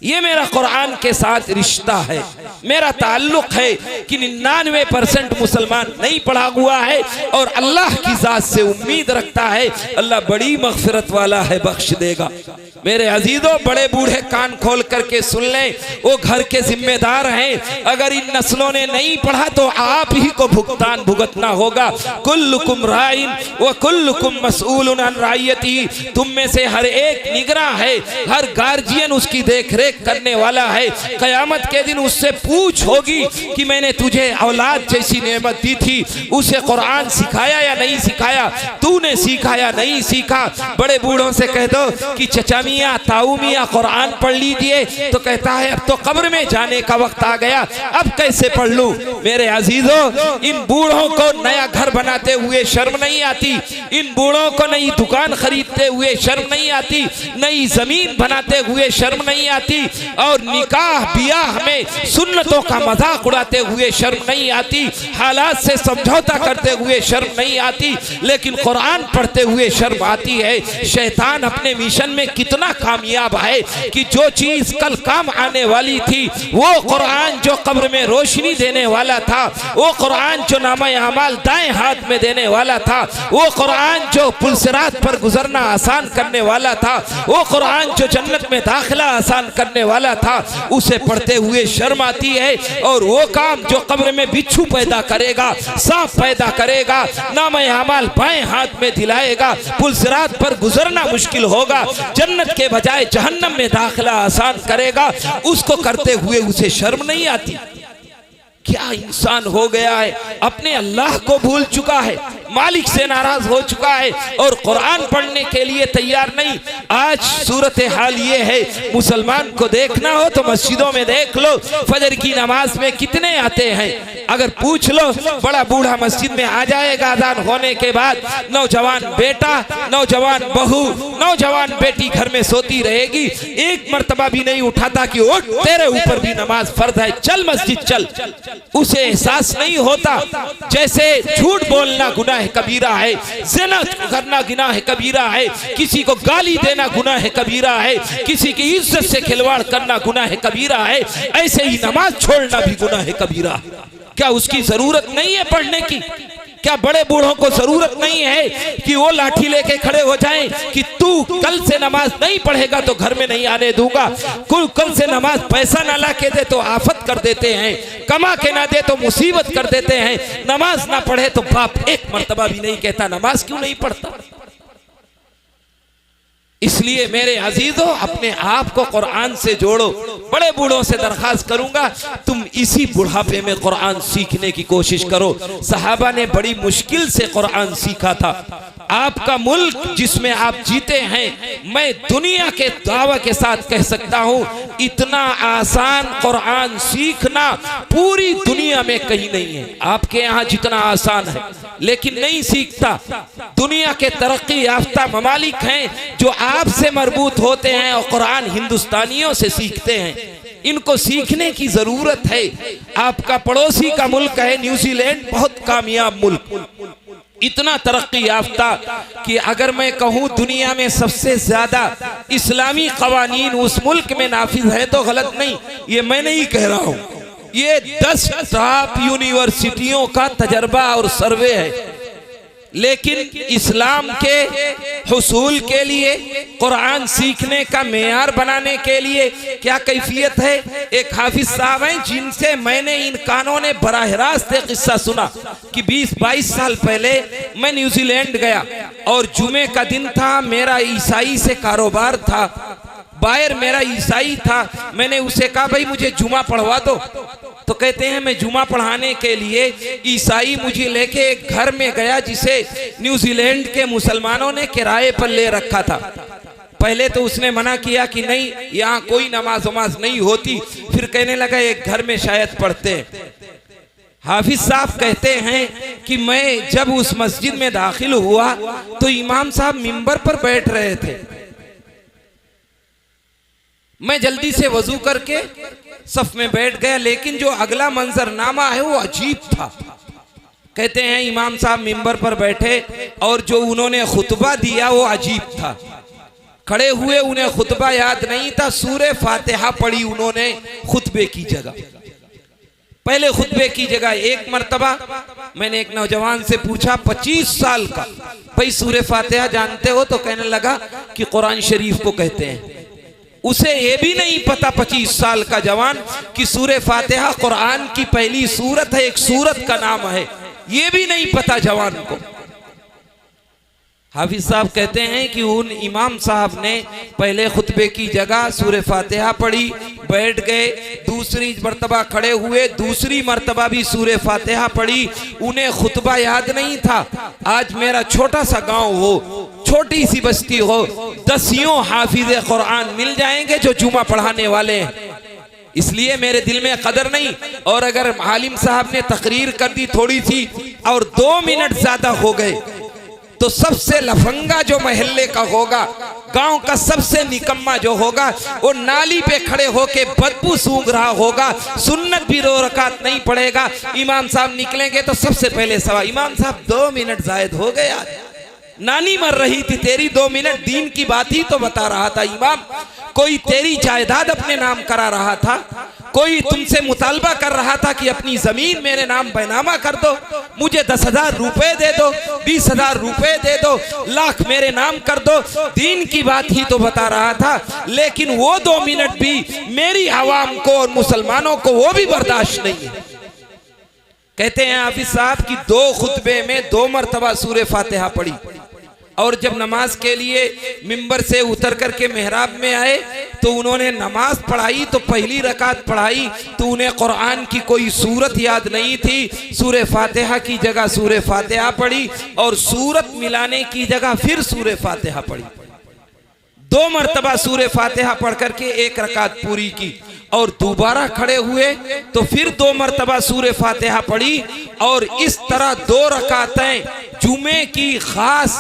ये मेरा कुरान के साथ रिश्ता है, मेरा ताल्लुक है कि 99% मुसलमान नहीं पढ़ा हुआ है और अल्लाह की ज़ात से उम्मीद रखता है, अल्लाह बड़ी मग़फ़िरत वाला है, बख्श देगा। मेरे अजीजों, बड़े बूढ़े कान खोल करके सुन लें, वो घर के जिम्मेदार हैं। अगर इन नस्लों ने नहीं पढ़ा तो आप ही को भुगतान भुगतना होगा। कुल्लुकुम राइन व कुल्लुकुम मसऊलुन अन राइयती, तुम में से हर एक निगरां है, हर गार्जियन उसकी देख रेख करने वाला है। क़यामत के दिन उससे पूछ होगी कि मैंने तुझे औलाद जैसी नेमत दी थी, उसे कुरान सिखाया या नहीं सिखाया, तूने सीखा या नहीं सीखा। बड़े बूढ़ों से कह दो कि चचा मियाँ, ताऊ मियाँ कुरान पढ़ लीजिए, तो कहता है अब तो कब्र में जाने का वक्त आ गया, अब कैसे पढ़ लूं। मेरे अजीजों, इन बूढ़ों को नया घर बनाते हुए शर्म नहीं आती, इन बूढ़ों को नई दुकान खरीदते हुए शर्म नहीं आती, नई जमीन बनाते हुए शर्म नहीं आती, और निकाह बियाह में सुन्नतों का मजाक उड़ाते हुए शर्म नहीं आती, हालात से समझौता करते हुए शर्म नहीं आती, लेकिन कुरान पढ़ते हुए शर्म आती है। शैतान अपने मिशन में कितना कामयाब है कि जो चीज कल काम आने वाली थी, वो कुरान जो कब्र में रोशनी देने वाला था, वो कुरान जो नामा अमाल दाएं हाथ में देने वाला था, वो कुरान जो पुलसिरात पर गुजरना आसान करने वाला था, वो कुरान जो जन्नत में दाखिला आसान करने वाला था, उसे पढ़ते हुए शर्म आती है। और वो काम जो कब्र में बिच्छू पैदा करेगा, सांप पैदा करेगा, नामा अमाल बाएं हाथ में दिलाएगा, पुलसिरात पर गुजरना मुश्किल होगा, जन्नत के बजाय जहन्नम में दाखिला आसान करेगा, उसको करते हुए उसे शर्म नहीं आती। क्या इंसान हो गया है, अपने अल्लाह को भूल चुका है, मालिक से नाराज हो चुका है और कुरान पढ़ने के लिए तैयार नहीं। आज सूरत हाल ये है, मुसलमान को देखना हो तो मस्जिदों में देख लो, फजर की नमाज में कितने आते हैं। अगर पूछ लो, बड़ा बूढ़ा मस्जिद में आ जाएगा अजान होने के बाद, नौजवान बेटा, नौजवान बहू, नौजवान बेटी घर में सोती रहेगी, एक मर्तबा भी नहीं उठाता कि उठ, तेरे ऊपर भी नमाज फर्ज है, चल मस्जिद चल। उसे एहसास नहीं होता जैसे झूठ बोलना गुनाह कबीरा है, ज़िना करना गुनाह कबीरा है, किसी को गाली देना गुनाह कबीरा है, किसी की इज्जत से खिलवाड़ करना गुनाह कबीरा है, ऐसे ही नमाज छोड़ना भी गुनाह कबीरा है। क्या उसकी जरूरत नहीं है पढ़ने की? क्या बड़े बूढ़ों को जरूरत नहीं है कि वो लाठी लेके खड़े हो जाएं कि तू कल से नमाज नहीं पढ़ेगा तो घर में नहीं आने दूंगा, कल से नमाज पैसा ना ला के दे तो आफत कर देते हैं, कमा के ना दे तो मुसीबत कर देते हैं, नमाज ना पढ़े तो बाप एक मर्तबा भी नहीं कहता नमाज क्यों नहीं पढ़ता। इसलिए मेरे अजीजों अपने आप को कुरान से जोड़ो। बड़े बूढ़ों से दरखास्त करूंगा तुम इसी बुढ़ापे में कुरान सीखने की कोशिश करो। सहाबा ने बड़ी मुश्किल से कुरान सीखा था। आपका मुल्क जिसमें आप जीते हैं, मैं दुनिया के दावा के साथ कह सकता हूं इतना आसान कुरान सीखना पूरी दुनिया में कहीं नहीं है। आपके यहाँ जितना आसान है लेकिन नहीं सीखता। दुनिया के तरक्की याफ्ता ममालिक हैं जो आपसे मरबूत होते हैं और कुरान हिंदुस्तानियों से सीखते हैं। इनको सीखने की जरूरत है। आपका पड़ोसी का मुल्क है न्यूजीलैंड, बहुत कामयाब मुल्क, इतना तरक्की याफ्ता कि अगर मैं कहूं दुनिया में सबसे ज्यादा इस्लामी कवानीन उस मुल्क में नाफिज है तो गलत नहीं, ये मैं नहीं कह रहा हूं, ये 10 टॉप यूनिवर्सिटियों का तजर्बा और सर्वे है। लेकिन इस्लाम के हुसूल के लिए, कुरान सीखने का मेयार बनाने के लिए क्या कैफियत है। एक हाफिज साहब हैं जिनसे मैंने इन कानों ने बराह रास्त किस्सा सुना कि 20-22 साल पहले मैं न्यूजीलैंड गया और जुमे का दिन था, मेरा ईसाई से कारोबार था, बायर मेरा ईसाई था। मैंने उसे कहा भाई मुझे जुमा पढ़वा दो, तो कहते हैं मैं जुमा पढ़ाने के लिए ईसाई मुझे लेके एक घर में गया जिसे न्यूजीलैंड के मुसलमानों ने किराए पर ले रखा था। पहले तो उसने मना किया कि नहीं यहाँ कोई नमाज वमाज नहीं होती, फिर कहने लगा एक घर में शायद पढ़ते हैं। हाफिज साहब कहते हैं कि मैं जब उस मस्जिद में दाखिल हुआ तो इमाम साहब मिंबर पर बैठ रहे थे। मैं जल्दी से वजू करके सफ में बैठ गया, लेकिन जो अगला मंजरनामा है वो अजीब था। कहते हैं इमाम साहब मिंबर पर बैठे और जो उन्होंने खुतबा दिया वो अजीब था। खड़े हुए उन्हें खुतबा याद नहीं था, सूरे फातिहा पढ़ी उन्होंने खुतबे की जगह। पहले खुतबे की जगह एक मर्तबा मैंने एक नौजवान से पूछा 25 साल का, भाई सूरे फातिहा जानते हो? तो कहने लगा कि कुरान शरीफ को कहते हैं। उसे ये भी नहीं पता 25 साल का जवान कि सूरे फातिहा कुरान की पहली सूरत है, एक सूरत का नाम है, ये भी नहीं पता जवान को। हाफिज साहब कहते हैं कि उन इमाम साहब ने पहले खुतबे की जगह सूरे फातिहा पढ़ी, बैठ गए, दूसरी मर्तबा खड़े हुए, दूसरी मर्तबा भी सूरे फातिहा पढ़ी। उन्हें खुतबा याद नहीं था। आज मेरा छोटा सा गांव हो, छोटी सी बस्ती हो, 10 हाफिज कुरान मिल जाएंगे जो जुमा पढ़ाने वाले हैं। इसलिए मेरे दिल में कदर नहीं। और अगर आलिम साहब ने तकरीर कर दी थोड़ी सी और 2 मिनट ज्यादा हो गए तो सबसे लफंगा जो महल्ले का होगा, गांव का सबसे निकम्मा जो होगा, वो नाली पे खड़े होके बदबू सूंघ रहा होगा, सुन्नत भी 2 रकात नहीं पड़ेगा। इमाम साहब निकलेंगे तो सबसे पहले सवाल, इमाम साहब 2 मिनट जायद हो गए, आज नानी मर रही थी तेरी, 2 मिनट दीन की बात ही तो बता रहा था इमाम। कोई तेरी जायदाद अपने नाम करा रहा था, कोई तुमसे मुतालबा कर रहा था कि अपनी जमीन मेरे नाम बैनामा कर दो, मुझे 10,000 रुपए दे दो, 20,000 रुपए दे दो, लाख मेरे नाम कर दो, दीन की बात ही तो बता रहा था। लेकिन वो 2 मिनट भी मेरी आवाम को और मुसलमानों को वो भी बर्दाश्त नहीं है। कहते हैं हाफिज साहब की 2 खुतबे में 2 मरतबा सूरे फातिहा पढ़ी और जब नमाज के लिए मिंबर से उतर करके मेहराब में आए तो उन्होंने नमाज पढ़ाई, तो पहली रकात पढ़ाई तो उन्हें कुरान की कोई सूरत याद नहीं थी। सूरे फातिहा की जगह सूरे फातिहा पढ़ी और सूरत मिलाने की जगह फिर सूरे फातिहा पढ़ी। 2 मरतबा सूरे फातिहा पढ़ करके 1 रकात पूरी की और दोबारा खड़े हुए तो फिर 2 मरतबा सूरे फातिहा पढ़ी। और इस तरह 2 रकातें जुमे की खास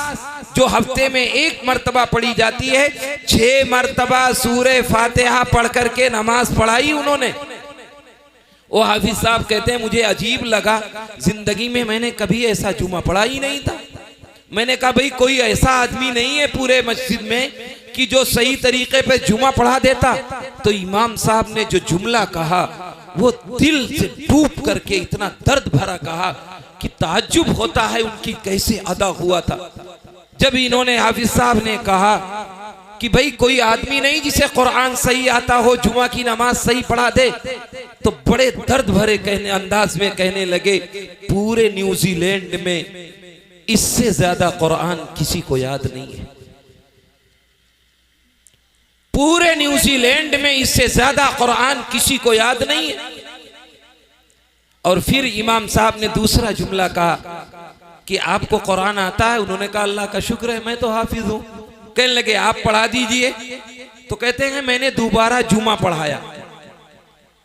जो हफ्ते में 1 मरतबा पढ़ी जाती है, 6 मरतबा सूरे फातिहा पढ़ करके नमाज पढ़ाई उन्होंने। वो हाफिज साहब कहते हैं मुझे अजीब लगा, जिंदगी में मैंने कभी ऐसा जुमा पढ़ा ही नहीं था। मैंने कहा भाई कोई ऐसा आदमी नहीं है पूरे मस्जिद में कि जो सही तरीके पे जुमा पढ़ा देता। तो इमाम साहब ने जो जुमला कहा वो दिल से डूब करके इतना दर्द भरा कहा, कि ताज्जुब होता है उनकी कैसे अदा हुआ था। जब इन्होंने हाफिज साहब ने कहा कि भाई कोई आदमी नहीं जिसे कुरान सही आता हो, जुमा की नमाज सही पढ़ा दे, तो बड़े दर्द भरे कहने अंदाज में कहने लगे, पूरे न्यूजीलैंड में इससे ज्यादा कुरान किसी को याद नहीं है, पूरे न्यूजीलैंड में इससे ज्यादा कुरान किसी को याद नहीं है। और फिर इमाम साहब ने दूसरा जुमला कहा कि आपको कुरान आता है? उन्होंने कहा अल्लाह का शुक्र है, मैं तो हाफिज हूं। कहने लगे आप पढ़ा दीजिए। तो कहते हैं मैंने दोबारा जुमा पढ़ाया,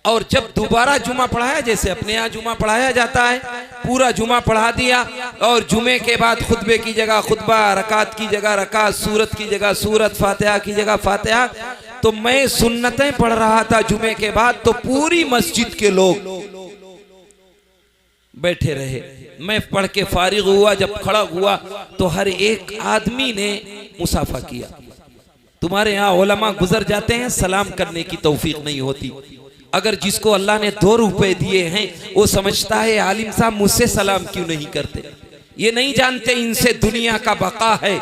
और जब दोबारा जुमा पढ़ाया, जैसे अपने यहाँ जुमा पढ़ाया जाता है, पूरा जुमा पढ़ा दिया, और जुमे के बाद खुतबे की जगह खुतबा, रकात की जगह रकात, सूरत की जगह सूरत, फातिहा की जगह फातिहा। तो मैं सुन्नतें पढ़ रहा था जुमे के बाद, तो पूरी मस्जिद के लोग बैठे रहे। मैं पढ़ के फारिग हुआ, जब खड़ा हुआ तो हर एक आदमी ने मुसाफा किया। तुम्हारे यहाँ उलमा गुजर जाते हैं, सलाम करने की तौफीक नहीं होती। अगर जिसको अल्लाह ने 2 रुपए दिए हैं वो समझता है आलिम साहब मुझसे सलाम क्यों नहीं करते, ये नहीं जानते इनसे दुनिया का बका है।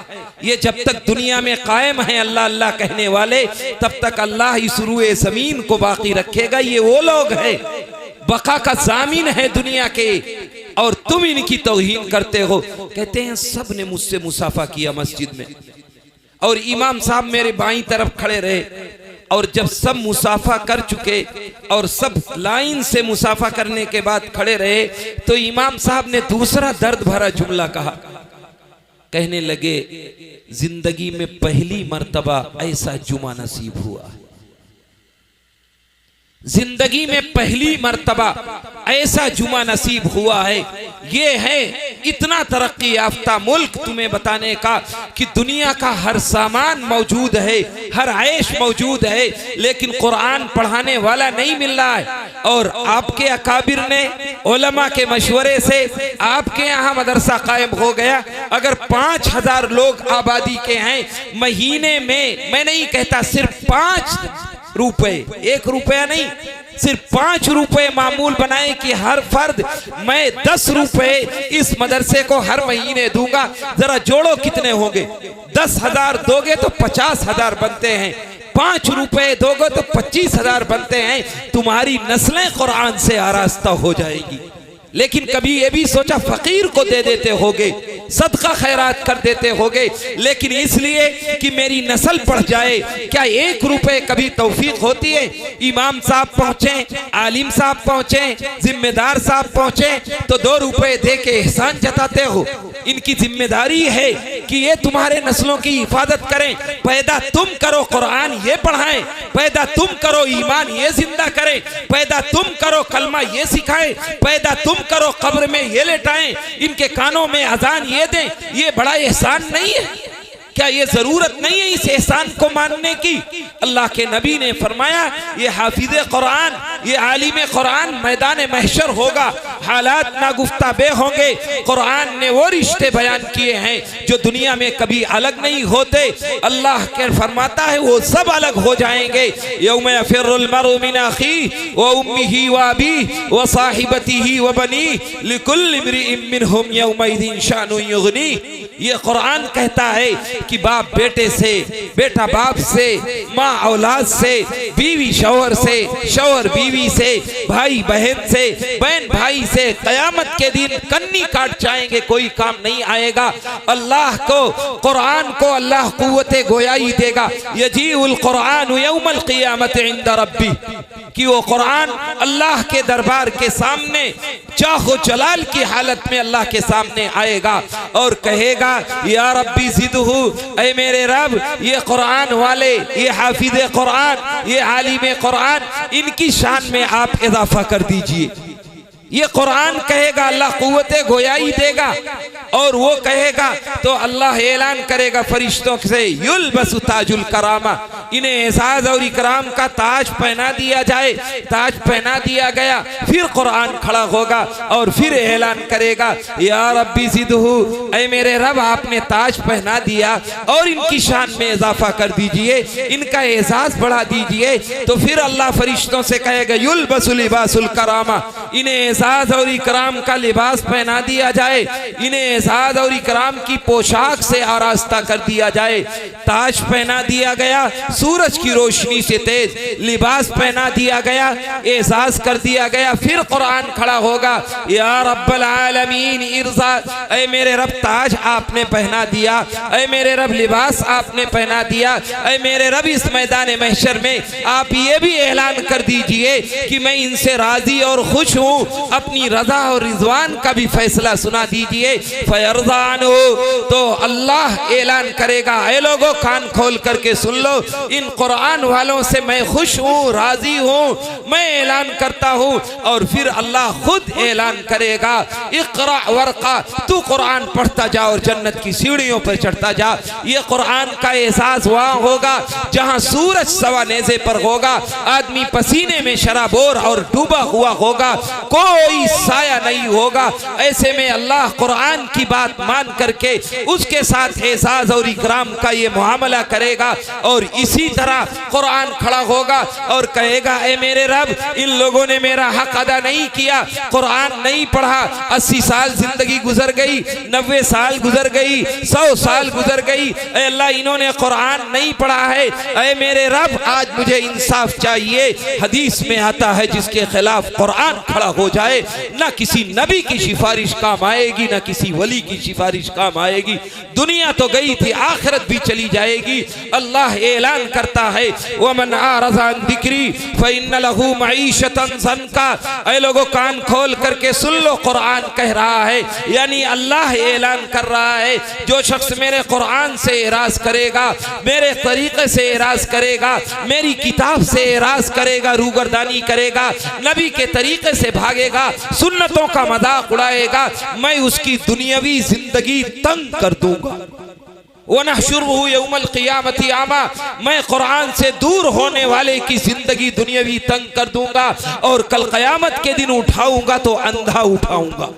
ये जब तक दुनिया में कायम है अल्लाह अल्लाह कहने वाले, तब तक अल्लाह इस रूए जमीन को बाकी रखेगा। ये वो लोग हैं बका का जामीन है दुनिया के, और तुम इनकी तौहीन करते हो। कहते हैं सब ने मुझसे मुसाफा किया मस्जिद में, और इमाम साहब मेरे बाईं तरफ खड़े रहे, और जब सब मुसाफा कर चुके और सब लाइन से मुसाफा करने के बाद खड़े रहे, तो इमाम साहब ने दूसरा दर्द भरा जुमला कहा। कहने लगे जिंदगी में पहली मर्तबा ऐसा जुमा नसीब हुआ, जिंदगी में पहली मर्तबा ऐसा जुमा नसीब हुआ है। ये है इतना तरक्की याफ्ता मुल्क तुम्हें बताने का कि दुनिया का हर सामान मौजूद है, हर ऐश मौजूद है, लेकिन कुरान पढ़ाने वाला नहीं मिल रहा है। और आपके अकाबिर ने उलमा के मशवरे से आपके यहाँ मदरसा कायम हो गया। अगर 5000 लोग आबादी के हैं, महीने में, मैं नहीं कहता सिर्फ 5 रुपए, 1 रुपया नहीं, सिर्फ 5 रुपए मामूल बनाए कि हर फर्द मैं 10 रुपए इस मदरसे को हर महीने दूंगा। जरा जोड़ो कितने होंगे, 10,000 दोगे तो 50,000 बनते हैं, 5 रुपए दोगे तो 25,000 बनते हैं। तुम्हारी नस्लें कुरान से आरास्ता हो जाएगी। लेकिन कभी ये भी सोचा फकीर को दे देते होगे, सदका खैरात कर देते होगे, लेकिन इसलिए कि मेरी नस्ल पढ़ जाए। क्या 1 रुपए कभी तौफीक होती है? इमाम साहब पहुंचे, आलिम साहब पहुंचे, जिम्मेदार साहब पहुंचे, तो 2 रुपए दे के एहसान जताते हो। इनकी जिम्मेदारी है कि ये तुम्हारे नस्लों की हिफाजत करें। पैदा तुम करो, कुरान ये पढ़ाएं, पैदा तुम करो, ईमान ये जिंदा करें, पैदा तुम करो, कलमा ये सिखाएं, पैदा तुम करो, कब्र में ये लेटाएं, इनके कानों में अजान ये दें। ये बड़ा एहसान नहीं है? क्या ये जरूरत नहीं है इस एहसान को मानने की? अल्लाह के नबी ने फरमाया ये हाफिज कुरान, ये आलिम कुरान मैदान महशर होगा, हालात नागुफ्ताबे होंगे। कुरान ने वो रिश्ते बयान किए हैं जो दुनिया में कभी अलग नहीं होते। अल्लाह के फरमाता है वो सब अलग हो जाएंगे। यौम यफिरुल मरउ मिन अखीहि व उम्मिहि व अबीहि व साहिबतिहि व बनीहि लिकुल्लि इम्रिइन मिनहुम यौमइज़िन शानुन युग़नी। ये कुरान कहता है कि बाप बेटे से, बेटा बाप से, माँ औलाद से, बीवी शौहर से, शौहर बीवी से, भाई बहन से, बहन भाई से, कयामत के दिन कन्नी काट जाएंगे, कोई काम नहीं आएगा। अल्लाह को, कुरान को अल्लाह कुव्वते गोयाई देगा। यजीउल कुरान यौमल क़ियामत इंद रब्बी, कि वो कुरान अल्लाह के दरबार के सामने चाहो जलाल की हालत में अल्लाह के सामने आएगा और कहेगा या रब्बी ज़िदहु, ऐ मेरे रब ये कुरान वाले, ये हाफिज कुरान, ये आलिम कुरान, इनकी शान में आप इजाफा कर दीजिए। ये कुरान कहेगा, अल्लाह कुव्वते गोयाई देगा, और वो कहेगा तो अल्लाह ऐलान करेगा फरिश्तों से युल्बसु ताजुल करामा, इन्हें एजाज और इकराम का ताज पहना दिया जाए। ताज पहना दिया गया, फिर कुरान खड़ा होगा और फिर ऐलान करेगा या रब्बी ज़िदहु, ऐ मेरे रब आपने ताज पहना दिया और इनकी शान में इजाफा कर दीजिए, इनका एजाज बढ़ा दीजिए। तो फिर अल्लाह फरिश्तों से कहेगा युल्बसु लिबासुल करामा, इन्हें एजाज और इकराम का लिबास पहना दिया जाए, इन्हें एजाज और इकराम की पोशाक से आरास्ता कर दिया जाए। ताज पहना दिया गया, सूरज की रोशनी से तेज लिबास पहना दिया गया, एजाज कर दिया गया। फिर कुरान खड़ा होगा, या रब्बल आलमीन इर्जा, ऐ मेरे रब ताज आपने पहना दिया, ऐ मेरे रब लिबास आपने पहना दिया, ऐ मेरे रब इस मैदान महशर में आप ये भी ऐलान कर दीजिए कि मैं इनसे राजी और खुश हूँ, अपनी रजा और रिजवान का भी फैसला सुना दीजिए। फयरजान हो तो अल्लाह ऐलान करेगा, ऐ लोगों कान खोल करके सुन लो, इन कुरान वालों से मैं खुश हूँ, राजी हूँ, मैं ऐलान करता हूँ। और फिर अल्लाह खुद ऐलान करेगा, इक़रा वर्क़ा, तू कुरान पढ़ता जा और जन्नत की सीढ़ियों पर चढ़ता जा। ये कुरान का एहसास वहाँ होगा जहाँ सूरज सवा नेज़े पर होगा, आदमी पसीने में शराबोर और डूबा हुआ होगा, कोई साया नहीं होगा। ऐसे में अल्लाह कुरान की बात मान करके उसके साथ एहसास और इकराम का ये मुआमला करेगा। और इसी तरह कुरान खड़ा होगा और कहेगा, ए मेरे रब, इन लोगों ने मेरा हक अदा नहीं किया, कुरान नहीं पढ़ा, 80 साल जिंदगी गुजर गई, 90 साल गुजर गई, 100 साल गुजर गई, ए अल्लाह इन्होंने कुरान नहीं पढ़ा है, ए मेरे रब आज मुझे इंसाफ चाहिए। हदीस में आता है, जिसके खिलाफ कुरान खड़ा हो जाए, ना किसी नबी की सिफारिश काम आएगी, ना किसी वली की सिफारिश काम आएगी। दुनिया तो गई थी, आखिरत भी चली जाएगी। अल्लाह ऐलान करता है, वमन आरज़ा अन ज़िक्री फ़इन्न लहू मईशतन ज़न्का। ऐ लोगों कान खोल करके सुन लो, कुरान कह रहा है, यानी अल्लाह ऐलान कर रहा है, जो शख्स मेरे कुरान से एराज करेगा, मेरे तरीके से एराज करेगा, मेरी किताब से एराज करेगा, रूगर्दानी करेगा, नबी के तरीके से भागेगा, सुन्नतों का मजाक उड़ाएगा, मैं उसकी दुनियावी जिंदगी तंग कर दूंगा। वनहशुरुहु यौमल क़ियामति आमा, मैं कुरान से दूर होने वाले की जिंदगी दुनियावी तंग कर दूंगा और कल क़यामत के दिन उठाऊंगा तो अंधा उठाऊंगा।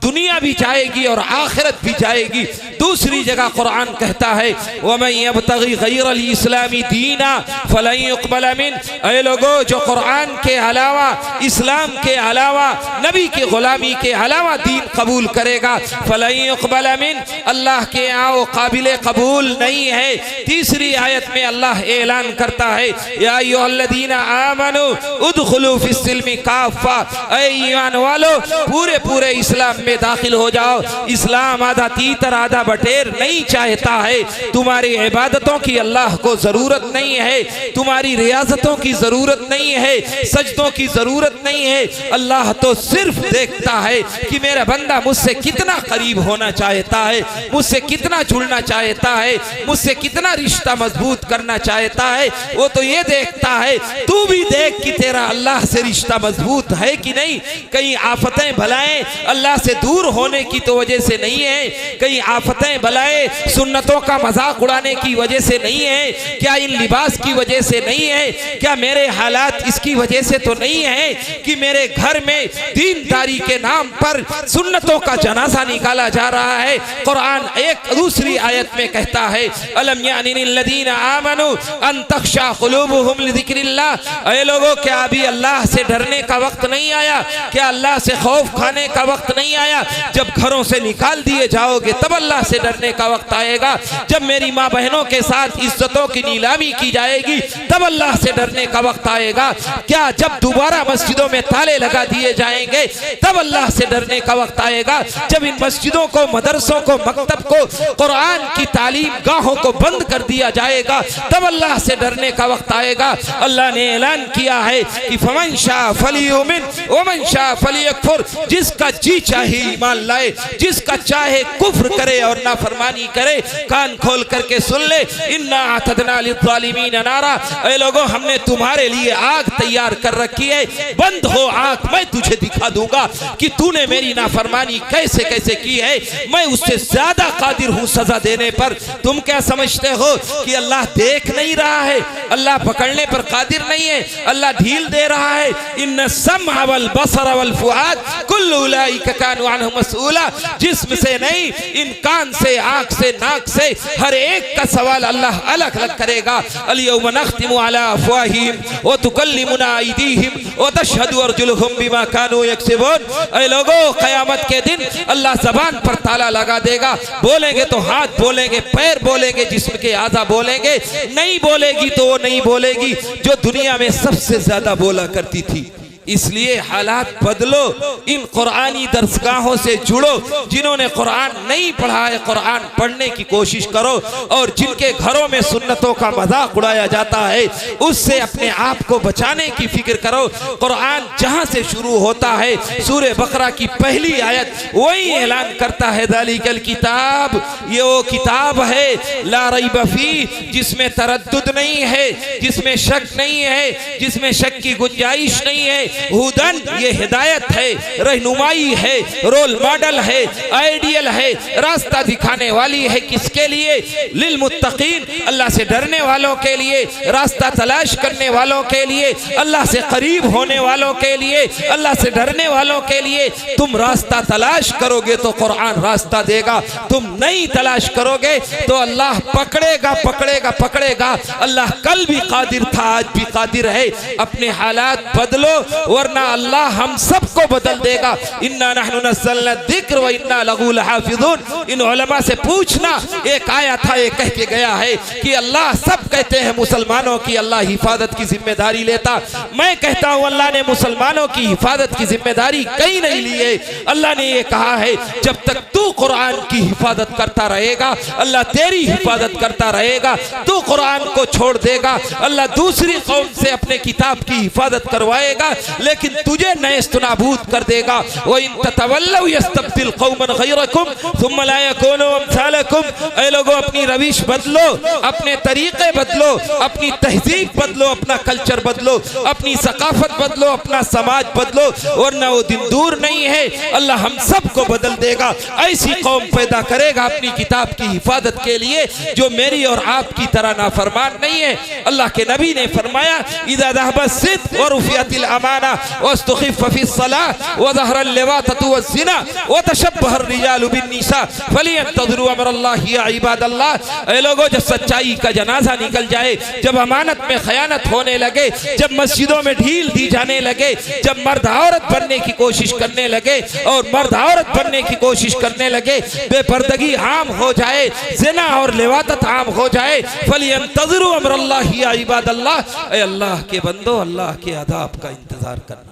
दुनिया भी जाएगी और आखिरत भी जाएगी। दूसरी जगह कुरान कहता है, वमन यब्तगी गैरल इस्लामी दीना फलन युक़बल मिन। ऐ लोगों, जो कुरान के अलावा, इस्लाम के अलावा, नबी की गुलामी के अलावा दीन कबूल करेगा, फलन युक़बल मिन, अल्लाह के यहाँ वो काबिल कबूल नहीं है। तीसरी आयत में अल्लाह ऐलान करता है, या अय्युहल्लज़ीना आमनू उदखुलू फिस्सिल्मि काफ़ा, ऐ ईमान वालो पूरे पूरे इस्लाम में दाखिल हो जाओ। इस्लाम आधा तीतर आधा बटेर नहीं चाहता है। तुम्हारी इबादतों की अल्लाह को जरूरत नहीं है, तुम्हारी रियाजतों की जरूरत नहीं है, सजदों की जरूरत नहीं है। अल्लाह तो सिर्फ देखता है कि मेरा बंदा मुझसे कितना करीब होना चाहता है, मुझसे कितना जुड़ना चाहता है, मुझसे कितना रिश्ता मजबूत करना चाहता है। वो तो ये देखता है, तू भी देख कि तेरा अल्लाह से रिश्ता मजबूत है कि नहीं। कहीं आफतें भलाएं अल्लाह से दूर होने की तो वजह से नहीं है, कहीं आफतें बलाएं सुन्नतों का मजाक उड़ाने की वजह से नहीं है, क्या इन लिबास की वजह से नहीं है, क्या मेरे हालात इसकी वजह से तो नहीं है कि मेरे घर में दीनदारी के नाम पर सुन्नतों का जनाजा निकाला जा रहा है। कुरान एक दूसरी आयत में कहता है, अलम यानिल्लज़ीना आमनू अन तख्शा क़ुलूबुहुम लिज़िक्रिल्लाह। ऐ लोगों, क्या अभी अल्लाह से डरने का वक्त नहीं आया? क्या अल्लाह से खौफ खाने का वक्त नहीं आया? जब घरों से निकाल दिए जाओगे तब अल्लाह से डरने का वक्त आएगा। जब मेरी माँ बहनों के साथ इज्जतों की नीलामी की जाएगी तब अल्लाह से डरने का वक्त आएगा। क्या जब दोबारा मस्जिदों में ताले लगा दिए जाएंगे तब अल्लाह से डरने का वक्त आएगा? जब इन मस्जिदों को, मदरसों को, मकतब को, कुरान की तालीम गाहों को बंद कर दिया जाएगा तब अल्लाह से डरने का वक्त आएगा। अल्लाह ने ऐलान किया है कि फमन शाअ फलियुमिन वमन शाअ फलियकफुर, जिसका जी चाहे ईमान लाए, जिसका चाहे कुफ्र करे और नाफरमानी करे। कान खोल करके सुन ले, इन्ना अतदना लिज़्ज़ालिमीन नारा। ऐ लोगों, हमने तुम्हारे लिए आग तैयार कर रखी है, बंद हो आग, मैं तुझे दिखा दूंगा कि तूने मेरी नाफरमानी कैसे कैसे की है। मैं उससे ज्यादा कादिर हूँ सजा देने पर। तुम क्या समझते हो कि अल्लाह देख नहीं रहा है, अल्लाह पकड़ने पर कादिर नहीं है, अल्लाह ढील दे रहा है? इन्न सम्अ वल बसर वल फुआद कुल्लु उलाइका कान कानू अन्हु मसऊला, जिस्म से नहीं, इन कान से, आंख से, नाक से, हर एक का सवाल अल्लाह अलग अलग करेगा। अल-यौम नख्तिमु अला अफ़वाहिहिम व तुकल्लिमुना अयदीहिम व तशहदु अर्जुलुहुम बिमा कानू यक्सिबून। ऐ लोगों, क़यामत के दिन अल्लाह ज़बान पर ताला लगा देगा। बोलेंगे तो हाथ बोलेंगे, पैर बोलेंगे, जिस्म के आज़ा बोलेंगे, नहीं बोलेगी तो वो नहीं बोलेगी जो दुनिया में सबसे ज्यादा बोला करती थी। इसलिए हालात बदलो, इन कुरानी दरसगाहों से जुड़ो। जिन्होंने कुरान नहीं पढ़ा है, कुरान पढ़ने की कोशिश करो, और जिनके घरों में सुन्नतों का मजाक उड़ाया जाता है उससे अपने आप को बचाने की फिक्र करो। कुरान जहां से शुरू होता है, सूरे बकरा की पहली आयत वही ऐलान करता है, ज़ालिकल किताब, ये वो किताब है, ला रैब फी, जिसमें तरद्दुद नहीं है, जिसमें शक नहीं है, जिसमें शक की गुंजाइश नहीं है। हुदन, ये हिदायत है, रहनुमाई है, रोल मॉडल है, आइडियल है, रास्ता दिखाने वाली है। किसके लिए? लिल मुत्तकीन, अल्लाह से डरने वालों के लिए, रास्ता तलाश करने वालों के लिए, अल्लाह से करीब होने वालों के लिए, अल्लाह से डरने वालों के लिए। तुम रास्ता तलाश करोगे तो कुरान रास्ता देगा, तुम नहीं तलाश करोगे तो अल्लाह पकड़ेगा पकड़ेगा पकड़ेगा। अल्लाह कल भी कादिर था, आज भी कादिर है। अपने हालात बदलो, वरना अल्लाह हम सबको बदल देगा। इन्ना नहनु नज़्ज़लना ज़िक्र व इन्ना लहू लहाफ़िज़ून। इन उलमा से पूछना, एक आया था, ये कह के गया है कि अल्लाह, सब कहते हैं मुसलमानों की अल्लाह हिफाजत की जिम्मेदारी लेता। मैं कहता हूँ अल्लाह ने मुसलमानों की हिफाजत की जिम्मेदारी कहीं नहीं ली है। अल्लाह ने ये कहा है, जब तक तू कुरान की हिफाजत करता रहेगा अल्लाह तेरी हिफाजत करता रहेगा। तू कुरान को छोड़ देगा, अल्लाह दूसरी कौम से अपने किताब की हिफाजत करवाएगा, लेकिन तुझे नयस्तनाबूद कर देगा। व इन ततवल्लौ यस्तब्दिल कौमन गैरकुम सुम्मा ला यकूनु अमसालकुम। ऐ लोगों, अपनी रविश बदलो, अपने तरीके बदलो, अपनी तहजीब बदलो, अपना कल्चर बदलो, अपनी सकाफत बदलो, अपना समाज बदलो, वरना वो दिन दूर नहीं है, अल्लाह हम सबको बदल देगा। ऐसी कौम पैदा करेगा अपनी किताब की हिफाजत के लिए जो मेरी और आपकी तरह नाफरमान नहीं है। अल्लाह के नबी ने फरमाया, इज़ा ज़हबा सिद्क़ व रुफ़ियतिल अमाना वस्तुखिफ़्फ़ फ़िस्सलाह व ज़हरल लिवाततु वज़्ज़िना व तशब्बहर रिजालु बिन्निसा फ़लियंतज़िरू अमरल्लाहि या इबादल्लाह। ऐ लोगों, जब सच्चाई का जनाजा निकल जाए, जब अमानत में खयानत होने लगे, जब मस्जिदों में ढील दी जाने लगे, जब मर्द औरत बनने की कोशिश करने लगे और मर्द औरत बनने की कोशिश करने लगे, बेपर्दगी आम हो जाए, ज़िना और लिवातत आम हो जाए, फ़लियंतज़िरू अमरल्लाहि या इबादल्लाह। ऐ अल्लाह के बंदो, अल्लाह के अज़ाब का इंतजार करना।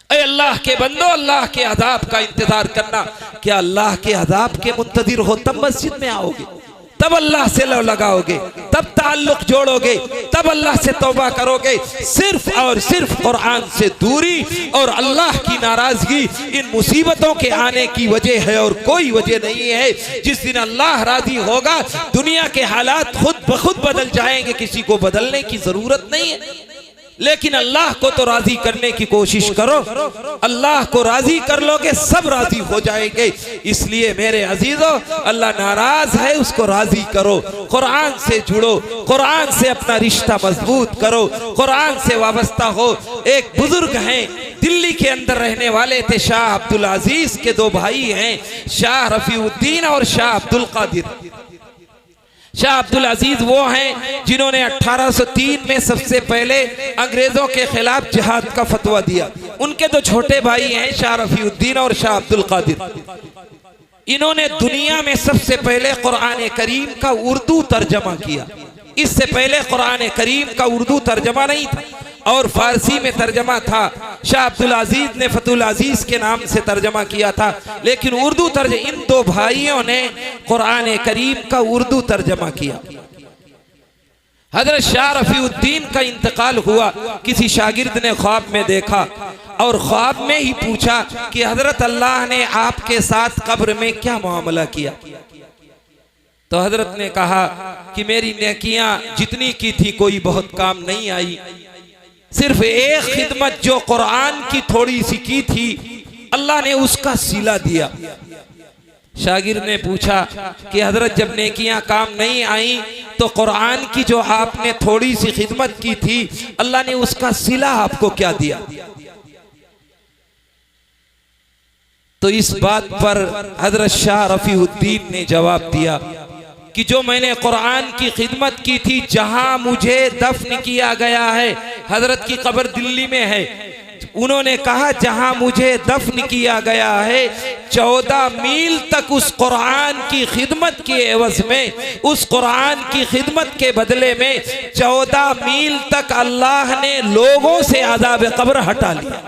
ऐ अल्लाह के बंदो, अल्लाह के अज़ाब का इंतजार करना। क्या अल्लाह के अज़ाब के मुंतज़िर हो तब मस्जिद में आओगे, तब अल्लाह से लव लगाओगे, तब ताल्लुक जोड़ोगे, तब अल्लाह से तौबा करोगे। सिर्फ और सिर्फ कुरान से दूरी और अल्लाह की नाराजगी इन मुसीबतों के आने की वजह है और कोई वजह नहीं है। जिस दिन अल्लाह राजी होगा, दुनिया के हालात खुद ब खुद बदल जाएंगे, किसी को बदलने की जरूरत नहीं है। लेकिन अल्लाह को तो राजी करने की कोशिश करो, अल्लाह को राजी कर लोगे सब राजी हो जाएंगे। इसलिए मेरे अजीजों, अल्लाह नाराज है, उसको राजी करो, कुरान से जुड़ो, कुरान से अपना रिश्ता मजबूत करो, कुरान से वाबस्ता हो। एक बुजुर्ग हैं, दिल्ली के अंदर रहने वाले थे, शाह अब्दुल अजीज के दो भाई हैं, शाह रफीउद्दीन और शाह अब्दुल कादिर। शाह अब्दुल अजीज वो हैं जिन्होंने 1803 में सबसे पहले अंग्रेजों के खिलाफ जिहाद का फतवा दिया। उनके दो छोटे भाई हैं, शाह रफीउद्दीन और शाह अब्दुल कादिर। इन्होंने दुनिया में सबसे पहले कुरान करीम का उर्दू तर्जमा किया। इससे पहले कुरान करीम का उर्दू तर्जमा नहीं था और फारसी में तर्जमा था। शाह अब्दुल अजीज ने फतुल अजीज के नाम से तर्जमा किया था, लेकिन उर्दू तर्जमा, इन दो भाइयों ने कुरान करीम का उर्दू तर्जमा किया। हजरत शाह रफीउद्दीन का इंतकाल हुआ, किसी शागिर्द ने ख्वाब में देखा और ख्वाब में ही पूछा कि हजरत अल्लाह ने आपके साथ कब्र में क्या मामला किया। तो हजरत ने कहा कि मेरी नेकियां जितनी की थी कोई बहुत काम नहीं आई, सिर्फ एक खिदमत जो कुरान की थोड़ी सी की थी अल्लाह ने उसका सिला दिया। शागिर्द ने पूछा कि हजरत जब नेकियां काम नहीं आई तो कुरान की जो आपने थोड़ी सी खिदमत की थी अल्लाह ने उसका सिला आपको क्या दिया। तो इस बात पर हजरत शाह रफीउद्दीन ने जवाब दिया कि जो मैंने कुरान की खिदमत की थी, जहां मुझे दफन किया गया है, हजरत की कब्र दिल्ली में है, उन्होंने कहा जहां मुझे दफन किया गया है 14 मील तक उस कुरान की खिदमत के एवज में, उस कुरान की खिदमत के बदले में 14 मील तक अल्लाह ने लोगों से अज़ाब कब्र हटा लिया,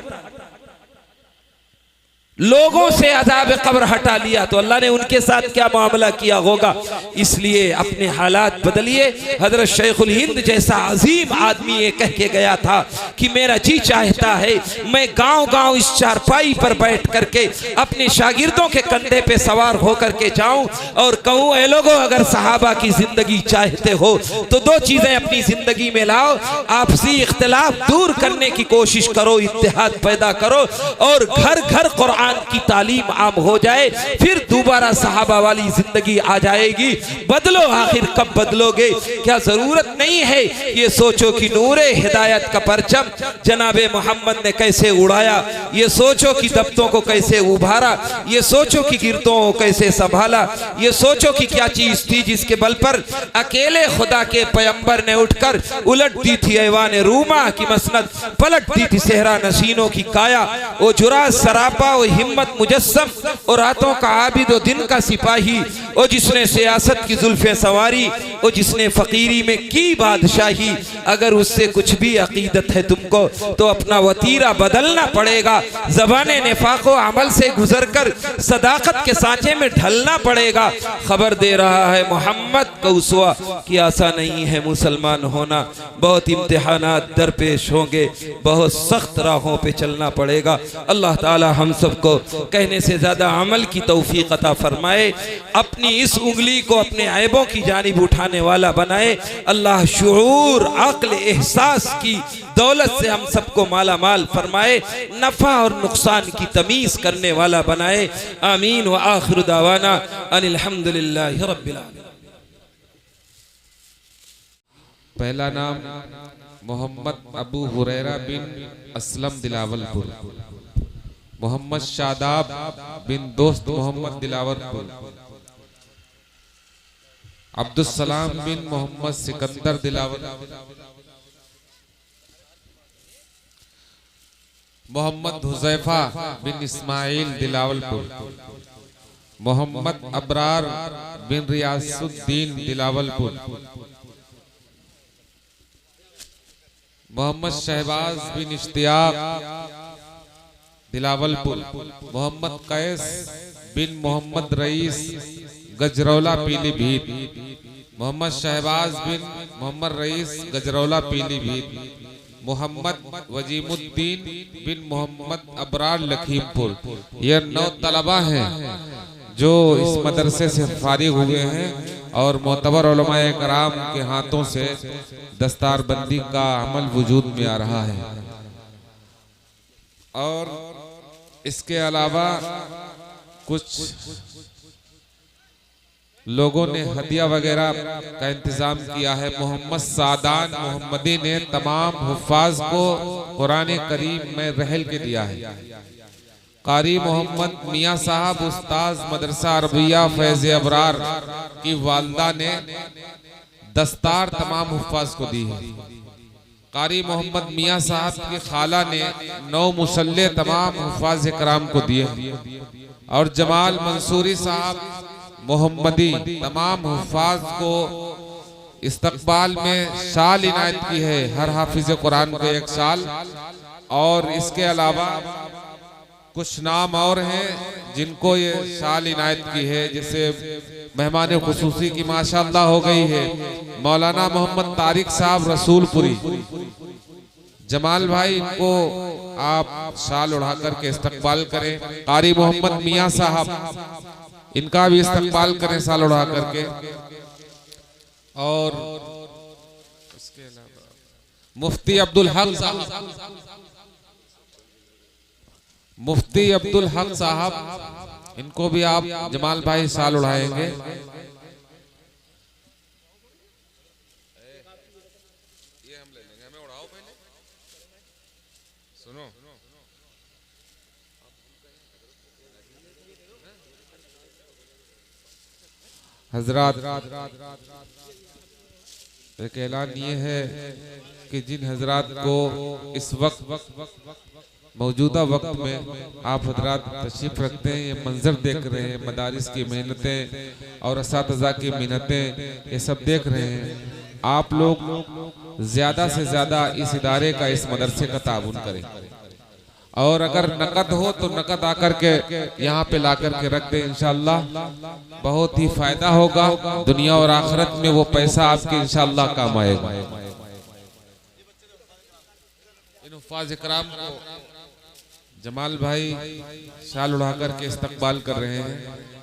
लोगों से अज़ाब कब्र हटा लिया। तो अल्लाह ने उनके साथ क्या मामला किया होगा। इसलिए अपने हालात बदलिए। हजरत शेखुल हिंद जैसा अजीम आदमी ये कह के गया था कि मेरा जी चाहता है मैं गांव गांव इस चारपाई पर बैठ करके अपने शागिर्दों के कंधे पे सवार होकर के जाऊं और कहूं, ए लोगों, अगर सहाबा की जिंदगी चाहते हो तो दो चीजें अपनी जिंदगी में लाओ, आपसी इख्तिलाफ दूर करने की कोशिश करो, इत्तेहाद पैदा करो और घर घर कुरान की तालीम आम हो जाए, फिर दोबारा सहाबा वाली जिंदगी आ जाएगी। बदलो, आखिर कब बदलोगे? क्या जरूरत नहीं है ये सोचो कि नूरे हिदायत का परचम जनाबे मोहम्मद ने कैसे उड़ाया, ये सोचो कि दफ्तों को कैसे उभारा, ये सोचो कि गिरतों को कैसे संभाला, ये सोचो कि क्या चीज थी जिसके बल पर अकेले खुदा के पैगंबर ने उठकर उलट दी थी ऐवान रूमा की मसनद, पलट दी थी सहरा नशीनों की काया। वो जुरा सरापा, वो हिम्मत मुजस्सम और रातों का आबिद और दिन का सिपाही, वो जिसने सियासत की जुल्फे सवारी, वो जिसने फकीरी में की बादशाही। अगर उससे कुछ भी अकीदत है तुमको तो अपना वतीरा बदलना पड़ेगा, ज़बाने निफाक़ो अमल से गुजरकर सदाकत के सांचे में ढलना पड़ेगा। खबर दे रहा है मोहम्मद का उसवा कि आसा नहीं है मुसलमान होना, बहुत इम्तिहानात दरपेश होंगे, बहुत सख्त राहों पे चलना पड़ेगा। अल्लाह ताला हम सबको कहने से ज्यादा अमल की तौफीक अता फरमाए, अपनी इस उंगली को अपने ऐबों की जानिब उठाने वाला बनाए। अल्लाह शुऊर, अक्ल, एहसास की दौलत से हम सबको माला माल फरमाए, नफा और नुकसान की तमीज करने वाला बनाए। आमीन व आखिर दावाना अनिल हम्दुलिल्लाहि रब्बिल आलमीन। पहला नाम मोहम्मद अबू हुरैरा बिन असलम दिलावलपुर, मोहम्मद शादाब बिन दोस्त मोहम्मद दिलावरपुर, अब्दुस्सलाम बिन मोहम्मद सिकंदर दिलावर, मोहम्मद हुज़ैफा बिन इस्माइल दिलावलपुर, मोहम्मद अबरार बिन रियासुद्दीन दिलावलपुर, मोहम्मद शहबाज बिन इश्तियाक दिलावलपुर, मोहम्मद कैस बिन मोहम्मद रईस गजरौला पीलीभीत, मोहम्मद शहबाज बिन मोहम्मद रईस गजरौला पीलीभीत, मोहम्मद वजीमुद्दीन बिन मोहम्मद अबरार लखीमपुर। ये 9 तलबा हैं जो इस मदरसे से फारिग हुए हैं और मोतबर उलमाए कराम के हाथों से दस्तारबंदी का अमल वजूद में आ रहा है। और इसके अलावा कुछ लोगों ने हदिया वगैरह का इंतजाम किया है। मोहम्मद सादान मोहम्मदी ने तमाम हुफ्फाज को कुरान करीम में रहल के दिया है। कारी मोहम्मद मियाँ साहब उस्ताज मदरसा अरबिया फैज़ अबरार की वालदा ने दस्तार तमाम हुफ्फाज को दी है। कारी मोहम्मद मियाँ साहब की खाला ने 9 मुसल्ले तमाम हुफ्फाज कराम को दिए और जमाल मंसूरी साहब मोहम्मदी तमाम हुफ्फाज को इस्तकबाल में शाल इनायत की है, हर हाफिज कुरान को 1 साल। और इसके अलावा कुछ नाम और हैं जिनको ये शाल इनायत की है, जैसे मेहमान खुसूसी की माशाअल्लाह हो गई है मौलाना मोहम्मद तारिक साहब रसूलपुरी। जमाल भाई, इनको आप शाल उड़ा करके इस्तकबाल करें। कारी मोहम्मद मियाँ साहब, इनका भी इस्तकबाल करें शाल उड़ा करके। और इसके अलावा मुफ्ती अब्दुल हक साहब, मुफ्ती अब्दुल हक साहब, इनको भी आप जमाल भाई शाल उड़ाएंगे। हजरात, एक ऐलान ये है कि जिन हजरात को इस वक्त मौजूदा वक्त में आप हजरात तशरीफ रखते हैं, ये मंजर देख रहे हैं, मदारिस की मेहनतें और असातिज़ा की मेहनतें, ये सब देख रहे हैं। आप लोग ज्यादा से ज्यादा इस इदारे का, इस मदरसे का ताउन करें, और अगर नकद हो तो नकद आकर के यहाँ पे ला करके रख दे। इंशाअल्लाह बहुत ही फायदा होगा, दुनिया और आखिरत में वो पैसा आपके इंशाअल्लाह काम आएगा। इन हुफ्फाज़ इकराम को जमाल भाई शाल उड़ा करके इस्तकबाल कर रहे हैं।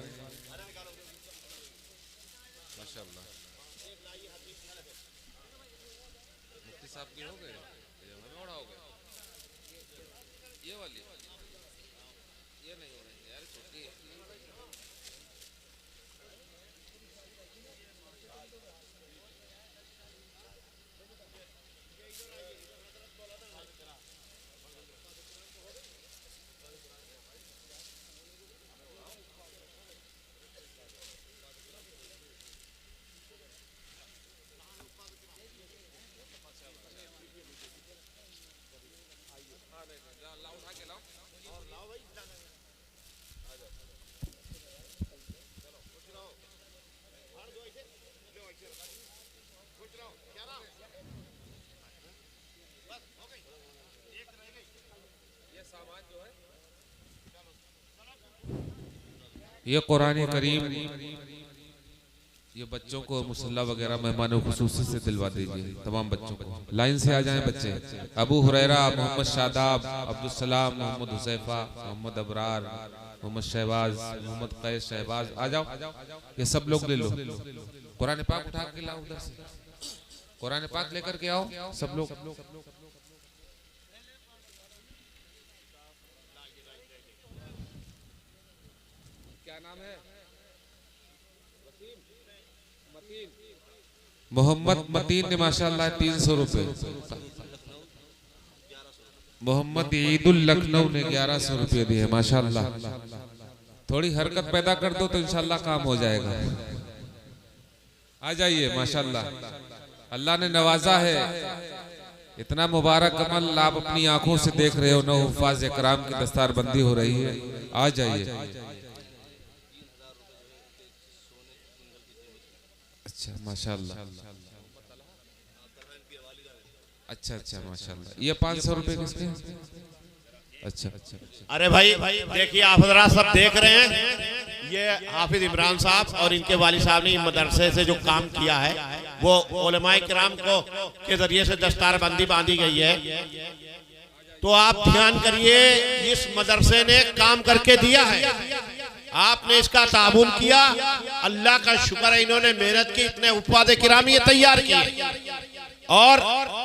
ये कुरान करीम ये बच्चों को मुसल्ला वगैरह मेहमानों खुसूसी से दिलवा दीजिए। तमाम बच्चों को लाइन से आ जाएं बच्चे। अबू हुरैरा, मोहम्मद शादाब, अब्दुल सलाम, मोहम्मद हुसैफा, मोहम्मद अबरार, मोहम्मद शहबाज, मोहम्मद कैस शहबाज, आ जाओ। ये सब लोग ले लो। कुरान पाक उठा के लाओ, उधर से कुरान पाक लेकर के आओ सब लोग। क्या नाम है? मोहम्मद मतीन ने माशाअल्लाह 300 रुपए। मोहम्मद ईदुल लखनऊ ने 1100 रुपए दिए माशाअल्लाह। थोड़ी हरकत पैदा कर दो तो इंशाअल्लाह काम हो जाएगा। आ जाइए माशाअल्लाह, अल्लाह ने नवाजा है। इतना मुबारक अमल आप अपनी आंखों से देख रहे हो। नौ हुफ्फाज़ इकराम की दस्तारबंदी हो रही है। आ जाइए। अच्छा माशाअल्लाह, अच्छा माशाअल्लाह। ये 500 रुपए किसके? अच्छा। अरे भाई देखिए, आप हजरात सब देख रहे हैं, ये हाफिज इमरान साहब और इनके वालिद साहब ने मदरसे से जो काम किया है, वो उलमाए किराम को के जरिए से दस्तारबंदी बांधी गई है। तो आप ध्यान करिए, इस मदरसे ने काम करके दिया है, आपने इसका ताबून किया, अल्लाह का शुक्र है, इन्होंने मेहनत की, इतने हुफ्फाज़ किराम ये तैयार किए। और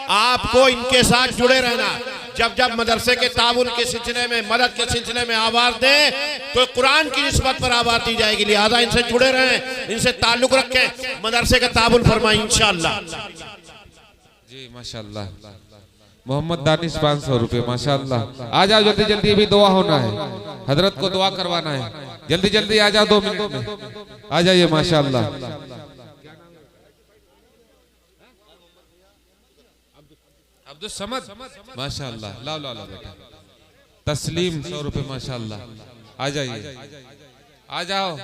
आपको इनके साथ जुड़े रहना। जब जब मदरसे के ताबून के सिलसिले में, मदद के सिलसिले में आवाज दें तो कुरान की निस्बत पर आवाज दी जाएगी। लिहाजा इनसे जुड़े रहें, इनसे ताल्लुक रखें, मदरसे का ताबून फरमाएं इंशाअल्लाह। जी माशाअल्लाह। मोहम्मद दानिश 500 रुपए माशाअल्लाह। आ जाओ जल्दी जल्दी, अभी दुआ होना है, हजरत को दुआ करवाना है। जल्दी जल्दी आ जाओ, 2 मिनट में आ जाइए माशाअल्लाह। अब्दुल समद माशाअल्लाह। लाओ लाओ बेटा। तस्लीम 100 रुपए माशाअल्लाह। आ जाइए, आ जाओ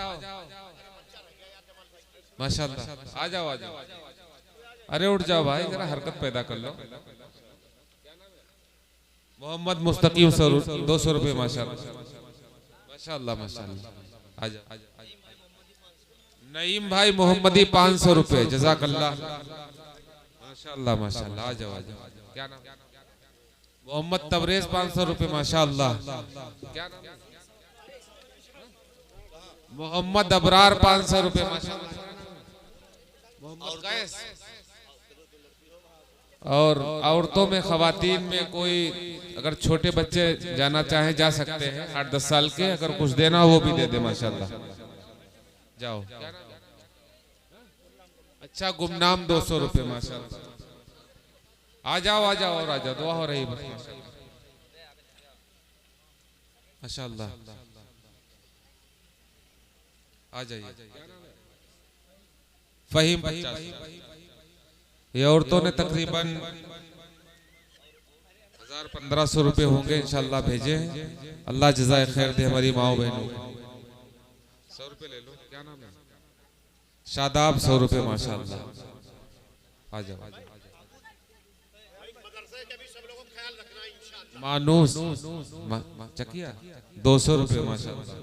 माशाअल्लाह। आ जाओ। अरे उठ जाओ भाई, जरा हरकत पैदा कर लो। मोहम्मद मुस्तकीम 200 रुपए माशाअल्लाह माशाअल्लाह। आ जाओ। नईम भाई मोहम्मदी 500 रुपए, जज़ाकल्लाह माशाअल्लाह माशाअल्लाह। आ जाओ। क्या नाम? मोहम्मद तबरेज 500 रुपए माशाअल्लाह। क्या नाम? मोहम्मद अबरार 500 रुपए माशाअल्लाह। मोहम्मद कैस। और औरतों में, खवातीन में कोई अगर छोटे बच्चे जाना चाहे जा सकते हैं, 8-10 साल के, अगर कुछ देना हो वो भी दे दे माशाअल्लाह। जाओ। अच्छा गुमनाम 200 रुपए माशाअल्लाह। आ जाओ और आ जाओ, दुआ हो रही माशाअल्लाह। आ जाइए। फहीम 50। ये औरतों ने तकरीबन 1000-1500 रुपए होंगे इंशाल्लाह भेजे। अल्लाह जज़ाए खैर दे हमारी माओ बहनों। 100 रुपए ले लो। क्या नाम है? शादाब 100 रुपए माशाल्लाह। आ जाओ। मानूस चकिया 200 रुपए माशाल्लाह।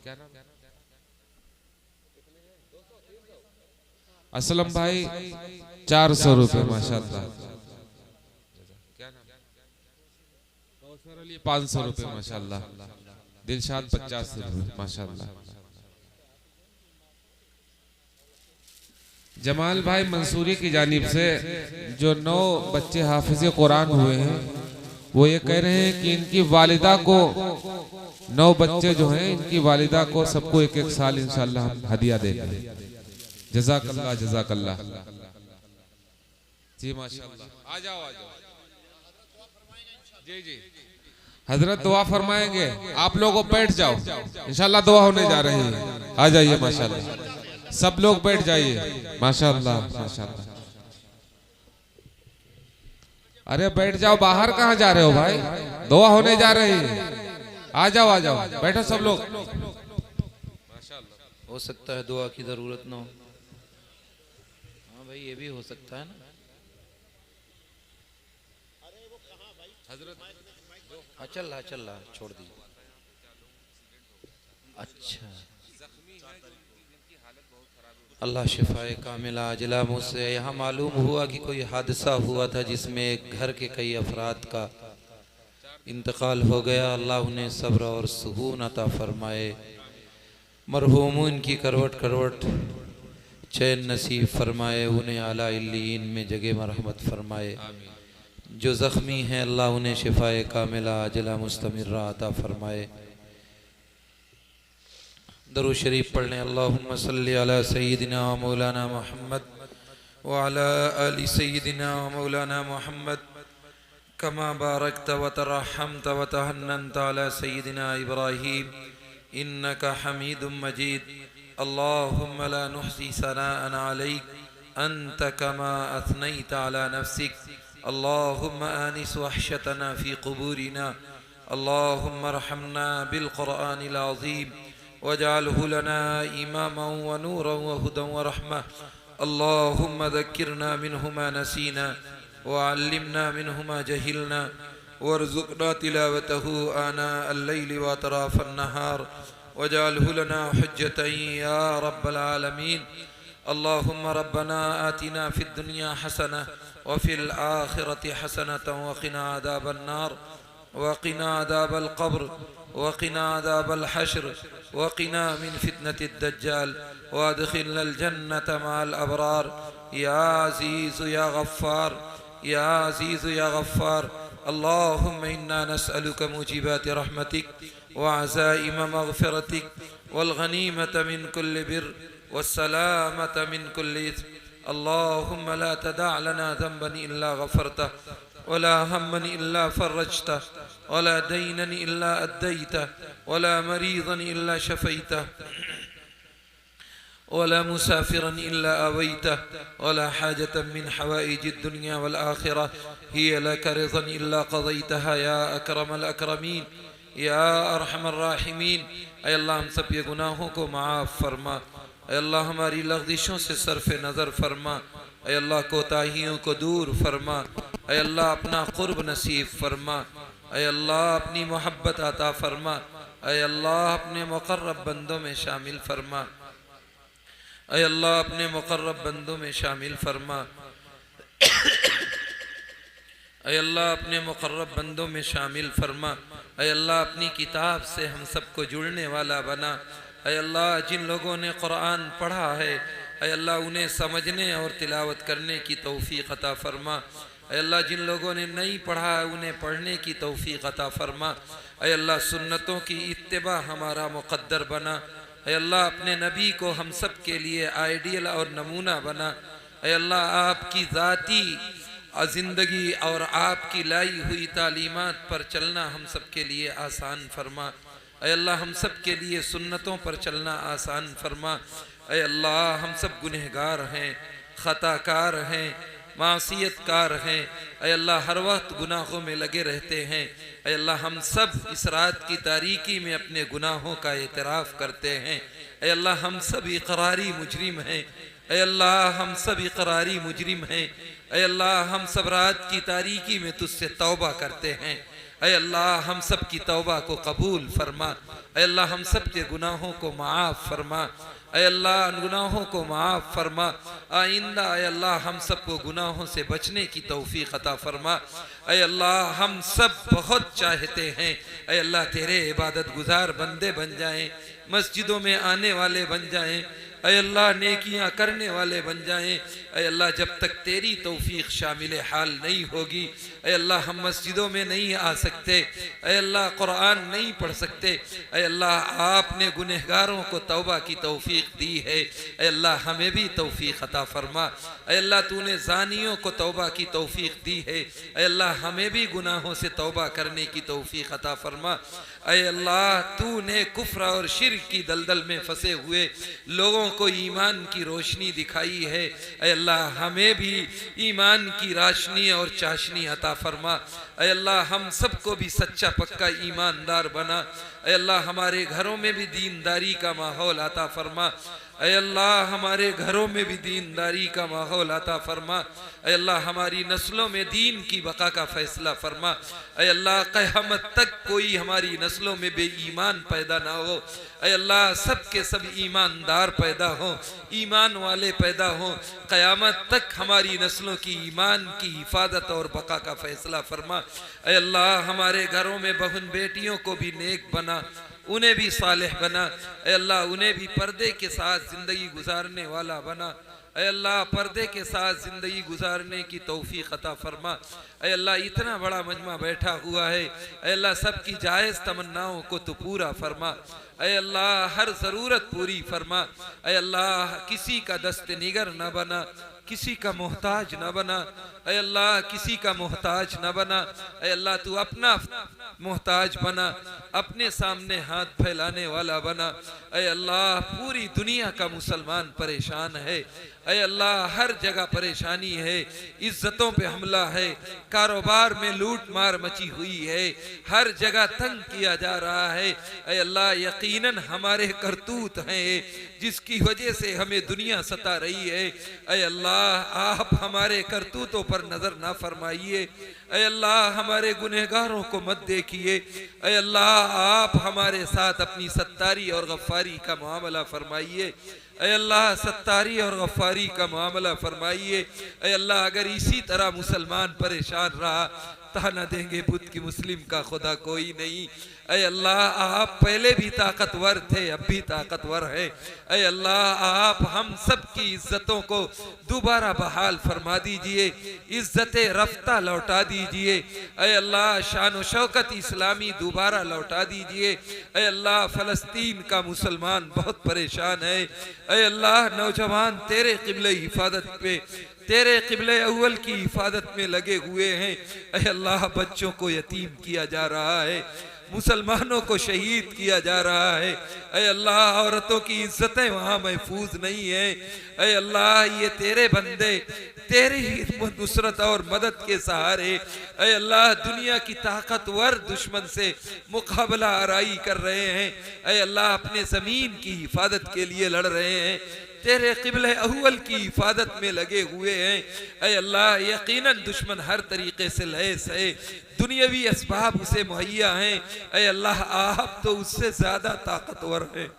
क्या नाम? असलम भाई 400 रुपए माशाल्लाह। क्या नाम? 500 रुपए माशाल्लाह। दिलशाद 50 रुपए माशाल्लाह। जमाल भाई मंसूरी की जानिब से जो 9 बच्चे हाफिज कुरान हुए हैं, वो ये कह रहे हैं कि इनकी वालिदा को 9 बच्चे जो हैं, इनकी वालिदा को सबको 1-1 साल इंशाल्लाह हम हदिया देंगे। जज़ाकल्लाह जज़ाकल्लाह। जी माशाल्लाह। आ जाओ आ जाओ। जी जी हजरत दुआ फरमाएंगे। आप लोगों बैठ जाओ, इंशाल्लाह दुआ होने जा रही है। आ जाइए माशाल्लाह, सब लोग बैठ जाइए माशाल्लाह माशाल्लाह। अरे बैठ जाओ, बाहर कहाँ जा रहे हो भाई? दुआ होने जा रही है। आ जाओ बैठो सब लोग। माशाल्लाह। हो सकता है दुआ की जरूरत ना हो। हाँ भाई ये भी हो सकता है ना। चल रहा छोड़ दी। अच्छा अल्लाह शिफाए कामिला अजला। मुझसे यहाँ मालूम हुआ कि कोई हादसा हुआ था जिसमें एक घर के कई अफराद का इंतकाल हो गया। अल्लाह उन्हें सब्र और सुकून अता फरमाए। मरहूमों की करवट करवट चैन नसीब फरमाए। उन्हें आला इल्लीन में जगह मरहमत फरमाए। जो ज़ख्मी हैं अल्लाह उन्हें शिफाए कामिला अजला मुस्तमिर्रा अता फरमाए। दरूद शरीफ पढ़ लें। अल्लाहुम्मा सल्ली अला सय्यिदिना व मौलाना मुहम्मद व अला आलि सय्यिदिना व मौलाना मुहम्मद कमा बारकता व तरहमता व तहन्ननता अला सय्यिदिना इब्राहीम इन्नका हमीदुम मजीद। अल्लाहुम्मा ला नुहसी सनाअन अलैक अंत कमा अथनैता अला नफ्सिक। अल्लाहुम्मा आनिस वहशतना फ़ी क़ुबूरिना। अल्लाहुम्मा अर्हमना बिल क़ुरआनिल अज़ीम वजअलहु लना इमामन व नूरन व हुदन व रहमा। अल्लाहुम्मा ज़क्किरना मिन्हु मा नसीना व अल्लिमना मिन्हु मा जहिलना वर्ज़ुक़ना तिलावतहु आना अल-लैलि व अतराफ़ अन-नहार वजअलहु लना हुज्जतन या रब्बल आलमीन। अल्लाहुम्मा रब्बना आतिना फ़िद दुनिया हसना व फ़िल आखिरति हसनतन व क़िना अज़ाबन नार व क़िना अज़ाबल क़ब्र व क़िना अज़ाबल हश्र व क़िना मिन फ़ितनतिद दज्जाल व अदख़िलनल जन्नत मअल अबरार या अज़ीज़ या गफ़्फ़ार या अज़ीज़ या गफ़्फ़ार। अल्लाहुम्मा इन्ना नस्अलुका मुजीबाति रहमतिक व अज़ाइम मग़फ़िरतिक वल गनीमत मिन कुल्लि बिर वस्सलामत मिन कुल्लि इस्म। अल्लाहुम्मा ला तदा लना ज़ंबन इल्ला गफ़रता वला हम्मन इल्ला फ़र्रजता वला दीनन इल्ला अद्दैता वला मरीज़न इल्ला शफ़ैता वला मुसाफ़िरन इल्ला अवैता वला हाजतन मिन हवाइजिद दुनिया वल आखिरह हिय लक रिज़न इल्ला क़ज़ैतहा या अकरमल अकरमीन या अरहमर राहिमीन। ऐ अल्लाह हम सब ये गुनाहों को माफ़ फरमा। ऐ अल्लाह हमारी लग़ज़िशों से सरफ़ नज़र फरमा। ऐ अल्लाह कोताहियों को दूर फरमा। ऐ अल्लाह अपना क़ुर्ब नसीब फरमा। ऐ अल्लाह अपनी मोहब्बत अता फरमा। ऐ अल्लाह अपने मुक़र्रब बंदों में शामिल फरमा। ऐ अल्लाह अपने मुक़र्रब बंदों में शामिल फरमा। ऐ अल्लाह अपने मुक़र्रब बंदों में शामिल फरमा। ऐ अल्लाह अपनी किताब से हम सबको जुड़ने वाला बना। ऐ अल्लाह जिन लोगों ने कुरान पढ़ा है ऐ अल्लाह उन्हें समझने और तिलावत करने की तौफ़ीक़ अता फरमा। ऐ अल्लाह जिन लोगों ने नहीं पढ़ा है उन्हें पढ़ने की तौफ़ीक़ अता फरमा। ऐ अल्लाह सुन्नतों की इत्तिबा हमारा मुक़द्दर बना। ऐ अल्लाह अपने नबी को हम सब के लिए आइडियल और नमूना बना। ऐ अल्लाह आपकी ज़ाती ज़िंदगी और आपकी लाई हुई तालीमात पर चलना हम सब के लिए आसान फरमा। ऐ अल्लाह हम सब के लिए सुन्नतों पर चलना आसान फरमा। ऐ अल्लाह हम सब गुनहगार हैं, खताकार हैं, मासियतकार हैं। ऐ अल्लाह हर वक्त गुनाहों में लगे रहते हैं। ऐ अल्लाह हम सब इस रात की तारीकी में अपने गुनाहों का एतराफ़ करते हैं। ऐ अल्लाह हम सब इकरारी मुजरिम हैं। ऐ अल्लाह हम सब इकरारी मुजरिम हैं। ऐ अल्लाह हम सब रात की तारीकी में तुझसे तौबा करते हैं। ऐ अल्लाह हम सब की तौबा को कबूल फरमा। ऐ अल्लाह हम सब के गुनाहों को माफ़ फरमा। ऐ अल्लाह गुनाहों को माफ़ फरमा। आइंदा ऐ अल्लाह हम सब को गुनाहों से बचने की तौफीक अता फरमा। ऐ अल्लाह हम सब बहुत चाहते हैं ऐ अल्लाह तेरे इबादत गुजार बंदे बन जाएं, मस्जिदों में आने वाले बन जाएं। ऐ अल्लाह नेकियां करने वाले बन जाएं। ऐ अल्लाह जब तक तेरी तौफीक शामिल हाल नहीं होगी, ऐ अल्लाह हम मस्जिदों में नहीं आ सकते। ऐ अल्लाह कुरान नहीं पढ़ सकते। ऐ अल्लाह आपने गुनहगारों को तौबा की तौफीक दी है। ऐ अल्लाह हमें भी तौफीक अता फरमा। ऐ अल्लाह तूने जानियों को तौबा की तौफीक दी है। ऐ अल्लाह हमें भी गुनाहों से तौबा करने की तौफीक अता फरमा। ऐ अल्लाह तूने कुफ्र और शिर्क की दलदल में फंसे हुए लोगों को ईमान की रोशनी दिखाई है। ऐ अल्लाह हमें भी ईमान की रोशनी और चाशनी अता फरमा। ऐ अल्लाह हम सबको भी सच्चा पक्का ईमानदार बना। ऐ अल्लाह हमारे घरों में भी दीनदारी का माहौल अता फरमा। ऐ अल्लाह हमारे घरों में भी दीनदारी का माहौल अता फरमा। ऐ अल्लाह हमारी नस्लों में दीन की बका का फैसला फरमा। ऐ अल्लाह क़यामत तक कोई हमारी नस्लों में बेईमान पैदा ना हो। ऐ अल्लाह सब के सब ईमानदार पैदा हो, ईमान वाले पैदा हो। क़यामत तक हमारी नस्लों की ईमान की हिफाजत और बका का फैसला फरमा। ऐ अल्लाह हमारे घरों में बहन बेटियों को भी नेक बना, उन्हें भी सालेह बना। ऐ अल्लाह उन्हें भी पर्दे के साथ ज़िंदगी गुजारने वाला बना। ऐ अल्लाह पर्दे के साथ ज़िंदगी गुजारने की तौफीक अता फरमा। ऐ अल्लाह इतना बड़ा मजमा बैठा हुआ है, ऐ अल्लाह सबकी जायज़ तमन्नाओं को तो पूरा फरमा। ऐ अल्लाह हर ज़रूरत पूरी फरमा। ऐ अल्लाह किसी का दस्त निगर न बना, किसी का मोहताज न बना। ऐ अल्लाह किसी का मोहताज न बना। ऐ अल्लाह तू अपना मोहताज बना, अपने सामने हाथ फैलाने वाला बना। ऐ अल्लाह पूरी दुनिया का मुसलमान परेशान है। ऐ अल्लाह हर जगह परेशानी है, इज्जतों पे हमला है, कारोबार में लूट मार मची हुई है, हर जगह तंग किया जा रहा है। ऐ अल्लाह यकीनन हमारे करतूत हैं जिसकी वजह से हमें दुनिया सता रही है। ऐ अल्लाह आप हमारे करतूतों पर नजर ना फरमाइए। ऐ अल्लाह हमारे गुनहगारों को मत देखिए। ऐ अल्लाह आप हमारे साथ अपनी सत्तारी और गफ्फारी का मामला फरमाइए। ऐ अल्लाह सत्तारी और गफ्फारी का मामला फरमाइए। ऐ अल्लाह अगर इसी तरह मुसलमान परेशान रहा, ताना देंगे बुत की मुस्लिम का खुदा कोई नहीं। ऐ अल्लाह आप पहले भी ताकतवर थे, अब भी ताकतवर है। ऐ अल्लाह आप हम सब की इज्जतों को दोबारा बहाल फरमा दीजिए, इज्जत रफ्ता लौटा दीजिए। ऐ अल्लाह शान व शौकत इस्लामी दोबारा लौटा दीजिए। ऐ अल्लाह फ़लस्तीन का मुसलमान बहुत परेशान है। ऐ अल्लाह नौजवान तेरे क़िबले हिफाजत पे, तेरे क़िबले अव्वल की हिफाजत में लगे हुए हैं। ऐ अल्लाह बच्चों को यतीम किया जा रहा है, मुसलमानों को शहीद किया जा रहा है। ऐ अल्लाह औरतों की इज्जतें वहाँ महफूज नहीं है। ऐ अल्लाह ये तेरे बंदे तेरी नुसरत और मदद के सहारे ऐ अल्लाह दुनिया की ताकतवर दुश्मन से मुकाबला आराई कर रहे हैं। ऐ अल्लाह अपने ज़मीन की हिफाजत के लिए लड़ रहे हैं, तेरे क़िबले अव्वल की हिफाजत में लगे हुए हैं। ऐ अल्लाह यकीनन दुश्मन हर तरीके से लैस है, दुनियावी असबाब उसे मुहैया हैं। ऐ अल्लाह आप तो उससे ज़्यादा ताकतवर हैं।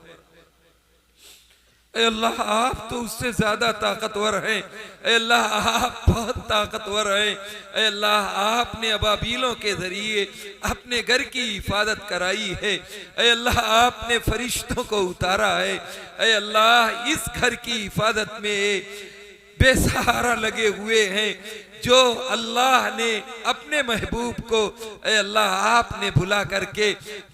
ऐ अल्लाह आप तो उससे ज़्यादा ताकतवर हैं। ऐ अल्लाह आप बहुत ताकतवर हैं। ऐ अल्लाह आपने अबाबीलों के ज़रिए अपने घर की हिफाजत कराई है। ऐ अल्लाह आपने फरिश्तों को उतारा है। ऐ अल्लाह इस घर की हिफाजत में बेसहारा लगे हुए हैं जो अल्लाह ने अपने महबूब को ऐ अल्लाह आपने बुला करके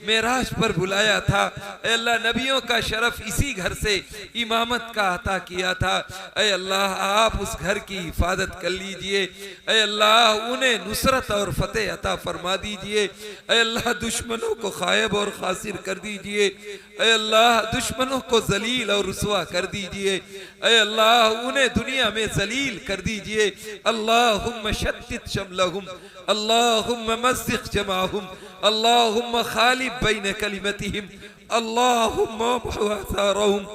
मेराज पर बुलाया था। ऐ अल्लाह नबियों का शरफ इसी घर से इमामत का अता किया था। ऐ अल्लाह आप उस घर की हिफाजत कर लीजिए। ऐ अल्लाह उन्हें नुसरत और फतेह अता फरमा दीजिए। ऐ अल्लाह दुश्मनों को खायब और खासिर कर दीजिए। ऐ अल्लाह दुश्मनों को जलील और रुसवा कर दीजिए। ऐ अल्लाह उन्हें दुनिया में जलील कर दीजिए। अल्लाहुम्मा शत्तित शमलहुम, अल्लाहुम्मा मज़्ज़िक़ जमाहुम, अल्लाहुम्मा खालिब बैन कलिमतिहिम, अल्लाहुम्मा मुह् आसारहुम,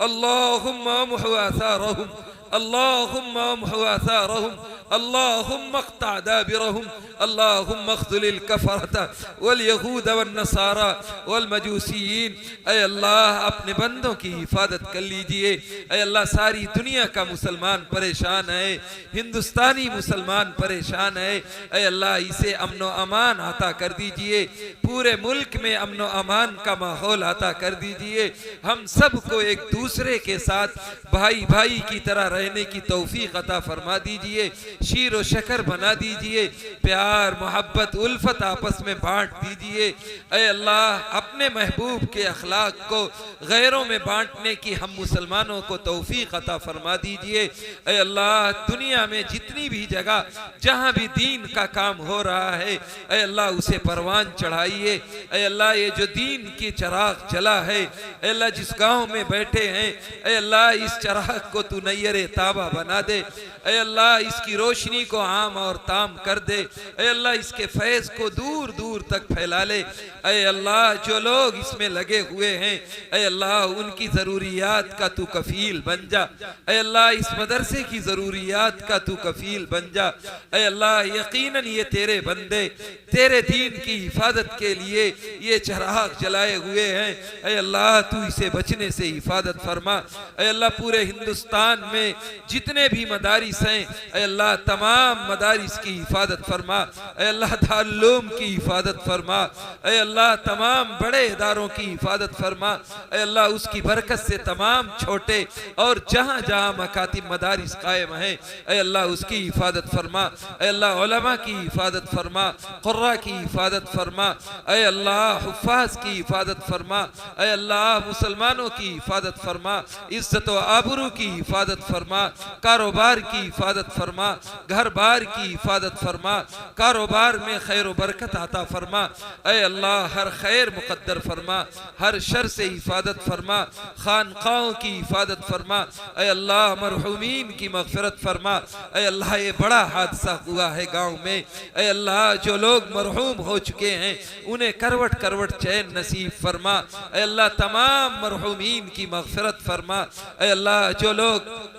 अल्लाहुम्मा मुह् आसारहुम, अल्लाहुम्मा मुह् आसारहुम, अल्लाहुम्मा क़्ता दाबिरहुम, अल्लाहुम्मा ख़्ज़ुलिल कफ़रता वल यहूद वन नसारा वल मजूसियीन। ऐ अल्लाह अपने बंदों की हिफाजत कर लीजिए। ऐ अल्लाह सारी दुनिया का मुसलमान परेशान है, हिंदुस्तानी मुसलमान परेशान है। ऐ अल्लाह इसे अमन व अमान अता कर दीजिए। पूरे मुल्क में अमन व अमान का माहौल अता कर दीजिए। हम सबको एक दूसरे के साथ भाई भाई की तरह रहने की तौफीक अता फरमा दीजिए। शीर व शकर बना दीजिए। प्यार मोहब्बत उल्फत आपस में बांट दीजिए। ऐ अल्लाह अपने महबूब के अखलाक को गैरों में बांटने की हम मुसलमानों को तौफीक अता फरमा दीजिए। ऐ अल्लाह दुनिया में जितनी भी जगह जहाँ भी दीन का काम हो रहा है, ऐ अल्लाह उसे परवान चढ़ाइए। ऐ अल्लाह ये जो दीन की चराग जला है, ऐ अल्लाह जिस गाँव में बैठे हैं, ऐ अल्लाह इस चराग को तू नैयर ताबा बना दे। ऐ अल्लाह इसकी रोशनी को आम और ताम कर दे। ऐ अल्लाह इसके फैज़ को दूर दूर तक फैला ले। ऐ अल्लाह जो लोग इसमें लगे हुए हैं, ऐ अल्लाह उनकी ज़रूरियात का तू कफ़ील बन जा। ऐ अल्लाह इस मदरसे की ज़रूरियात का तू कफ़ील बन जा। ऐ अल्लाह यकीनन ये तेरे बंदे तेरे दीन की हिफाजत के लिए ये चराग जलाए हुए हैं। ऐ अल्लाह तू इसे बचने से हिफाजत फरमा। ऐ अल्लाह पूरे हिंदुस्तान में जितने भी मदारिस हैं, ऐ अल्लाह तमाम मदारिस की हिफाजत फरमा। ऐ अल्लाह दारुल की हिफाजत फरमा। ऐ अल्लाह तमाम बड़े इदारों की हिफाजत फरमा। ऐ अल्लाह उसकी बरकत से तमाम छोटे और जहाँ जहाँ मकातिब मदारिस कायम है, ऐ अल्लाह उसकी हिफाजत फरमा। ऐ अल्लाह उलमा की हिफाजत फरमा, कुर्रा की हिफाजत फरमा। ऐ अल्लाह हुफ़ाज़ की हिफाजत फरमा। ऐ अल्लाह मुसलमानों की हिफाजत फरमा। इज्जत व आबरू की हिफाजत फरमा। कारोबार की हिफाजत फरमा। घर बार की हिफाजत फरमा। कारोबार में खैर व बरकत अता फरमा। ऐ अल्लाह हर खैर मुक़द्दर फरमा, हर शर से हिफाजत फरमा। खानक़ाहों की हिफाजत फरमा। ऐ अल्लाह मरहूमीन की मग़फ़िरत फरमा। ऐ अल्लाह ये बड़ा हादसा हुआ है गाँव में, ऐ अल्लाह जो लोग मरहूम हो चुके हैं उन्हें करवट करवट चैन नसीब फरमा। ऐ अल्लाह तमाम मरहूमीन की मग़फ़िरत फरमा। ऐ अल्लाह जो लोग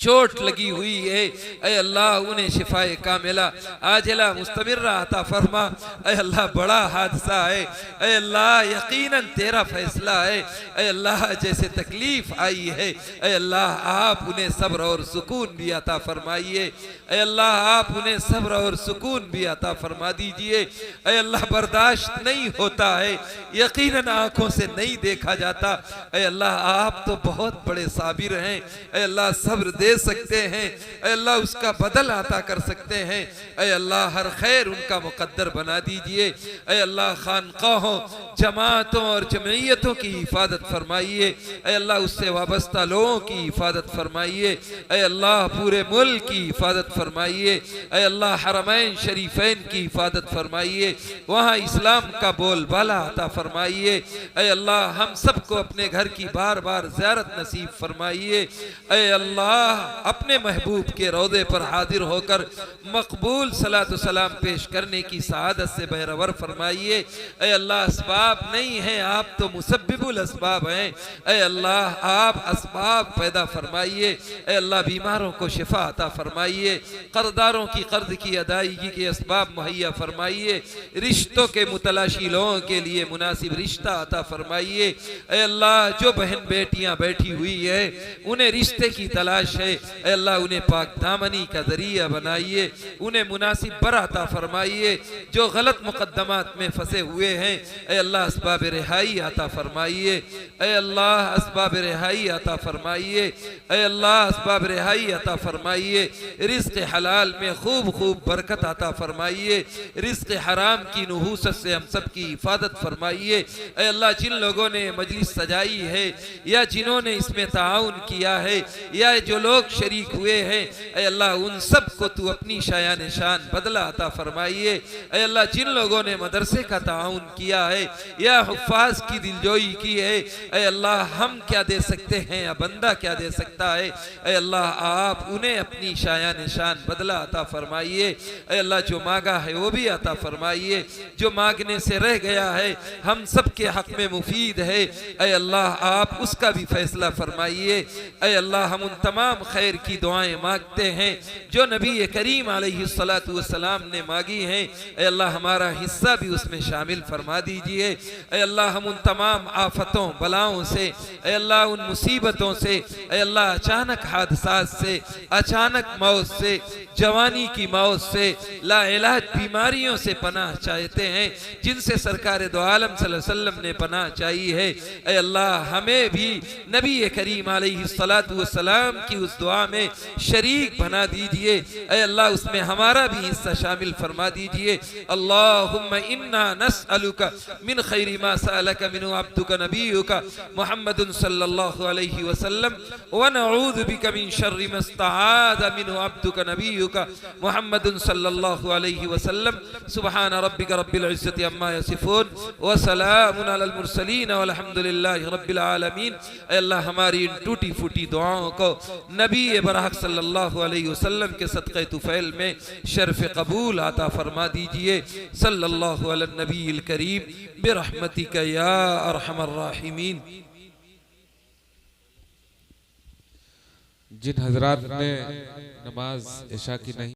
चोट लगी हुई है, ऐ अल्लाह उन्हें शिफाए कामिला आजिला मुस्तमिर्रा अता फरमा। ऐ अल्लाह बड़ा हादसा है, ऐ अल्लाह यकीनन तेरा फैसला है। ऐ अल्लाह जैसे तकलीफ आई है, ऐ अल्लाह आप उन्हें सब्र और सुकून भी अता फरमाइए। ऐ अल्लाह आप उन्हें सब्र और सुकून भी अता फरमा दीजिए। ऐ अल्लाह बर्दाश्त नहीं होता है, यकीनन आंखों से नहीं देखा जाता। ऐ अल्लाह आप तो बहुत बड़े साबिर हैं। ऐ अल्लाह सब्र दे सकते हैं, ऐ अल्लाह उसका बदल अता कर सकते हैं। ऐ अल्लाह हर खैर उनका मुकद्दर बना दीजिए। ऐ अल्लाह खानकाहों जमातों और जमईयतों की हिफाजत फरमाइए। ऐ अल्लाह उससे वाबस्ता लोगों की हिफाजत फरमाइए। ऐ अल्लाह पूरे मुल्क की हिफाजत फरमाइए। ऐ अल्लाह हरमैन शरीफैन की हिफाजत फरमाइए, वहाँ इस्लाम का बोलबाला अता फरमाइए। ऐ अल्लाह हम सबको अपने घर की बार बार ज़ियारत नसीब फरमाइए। ऐ अल्लाह अपने महबूब के रौदे पर हाजिर होकर मकबूल सलातो सलाम पेश करने की सआदत से बहरवर फरमाइए। ऐ अल्लाह असबाब नहीं हैं, आप तो मुसब्बिबुल असबाब हैं। ऐ अल्लाह आप असबाब पैदा फरमाइए। ऐ अल्लाह बीमारों को शिफा अता फरमाइए। कर्जदारों की कर्ज की अदायगी के असबाब मुहैया फरमाइए। रिश्तों के मुतलाशी लोगों के लिए मुनासिब रिश्ता अता फरमाइए। ऐ अल्लाह जो बहन बेटियां बैठी हुई है उन्हें रिश्ते की तलाश है, है अल्लाह उन्हें पाक दामनी का जरिया बनाइए, उन्हें मुनासिब बर अता फरमाइए। जो गलत मुकद्दमात में फंसे हुए हैं अल्लाह असबाब रिहाई अता फरमाइए, अल्लाह असबाब रिहाई अता फरमाइए, अल्लाह असबाब रिहाई अता फरमाइए। रिज़्क़ हलाल में खूब खूब बरकत अता फरमाइए, रिज़्क़ हराम की नहूसत से हम सब की हिफाजत फरमाइए। अल्लाह जिन लोगों ने मजलिस सजाई है या जिन्होंने इसमें ताउन किया है या जो लोग शरीक हुए हैं अल्लाह उन सब को तू अपनी शायान शान बदला अता फरमाइए। अल्लाह जिन लोगों ने मदरसे का ताउन किया है या हुफ़ाज़ की दिलजोई की है अल्लाह हम क्या दे सकते हैं या बंदा क्या दे सकता है, अल्लाह आप उन्हें अपनी शायान शान बदला अता फरमाइए। अल्लाह जो मांगा है वो भी अता फरमाइए, जो मांगने से रह गया है हम सब के हक में मुफीद है अल्लाह आप उसका भी फैसला फरमाइए। अल्लाह हम उन तमाम खैर की दुआएं मांगते हैं जो नबी करीम अलैहिस्सलातु वस्सलाम ने मांगी हैं, अल्लाह हमारा हिस्सा भी उसमें शामिल फरमा दीजिए। अल्लाह हम उन तमाम आफतों बलाओं से, अल्लाह उन मुसीबतों से, अल्लाह अचानक हादसात से, अचानक मौत से, जवानी की मौत से, लाइलाज बीमारियों से पनाह चाहते हैं जिनसे सरकार दो आलम सल्लल्लाहु अलैहि वसल्लम ने पनाह चाहिए है। अल्लाह हमें भी नबी करीम अलैहिस्सलातु वस्सलाम की उस दुआ में शरीक बना दीजिए, अल्लाह उसमें हमारा भी हिस्सा शामिल फरमा दीजिए। अल्लाहुम्मा इन्ना नस्अलुका मिन खैरि मा सअलका मिनु अब्दुका नबियुका मुहम्मदुन सल्लल्लाहु अलैहि वसल्लम व नऊज़ु बिका मिन शर्रि मा इस्तआज़ मिनु अब्दुका नबियुका मुहम्मदुन सल्लल्लाहु अलैहि वसल्लम। सुब्हान रब्बिका रब्बिल इज्जति अम्मा यसिफून व सलामुन अलल मुरसलीन वल्हम्दुलिल्लाहि रब्बिल आलमीन। अल्लाह हमारी इन टूटी फूटी दुआओं को नबी बरहक सल्लल्लाहु अलैहि वसल्लम के सदक़े तुफ़ैल में शर्फ़ कबूल अता फरमा दीजिए। सल्लल्लाहु अला नबील करीम बिरहमतिका या अरहमर राहिमीन। जिन हजरात ने नमाज इशा की नहीं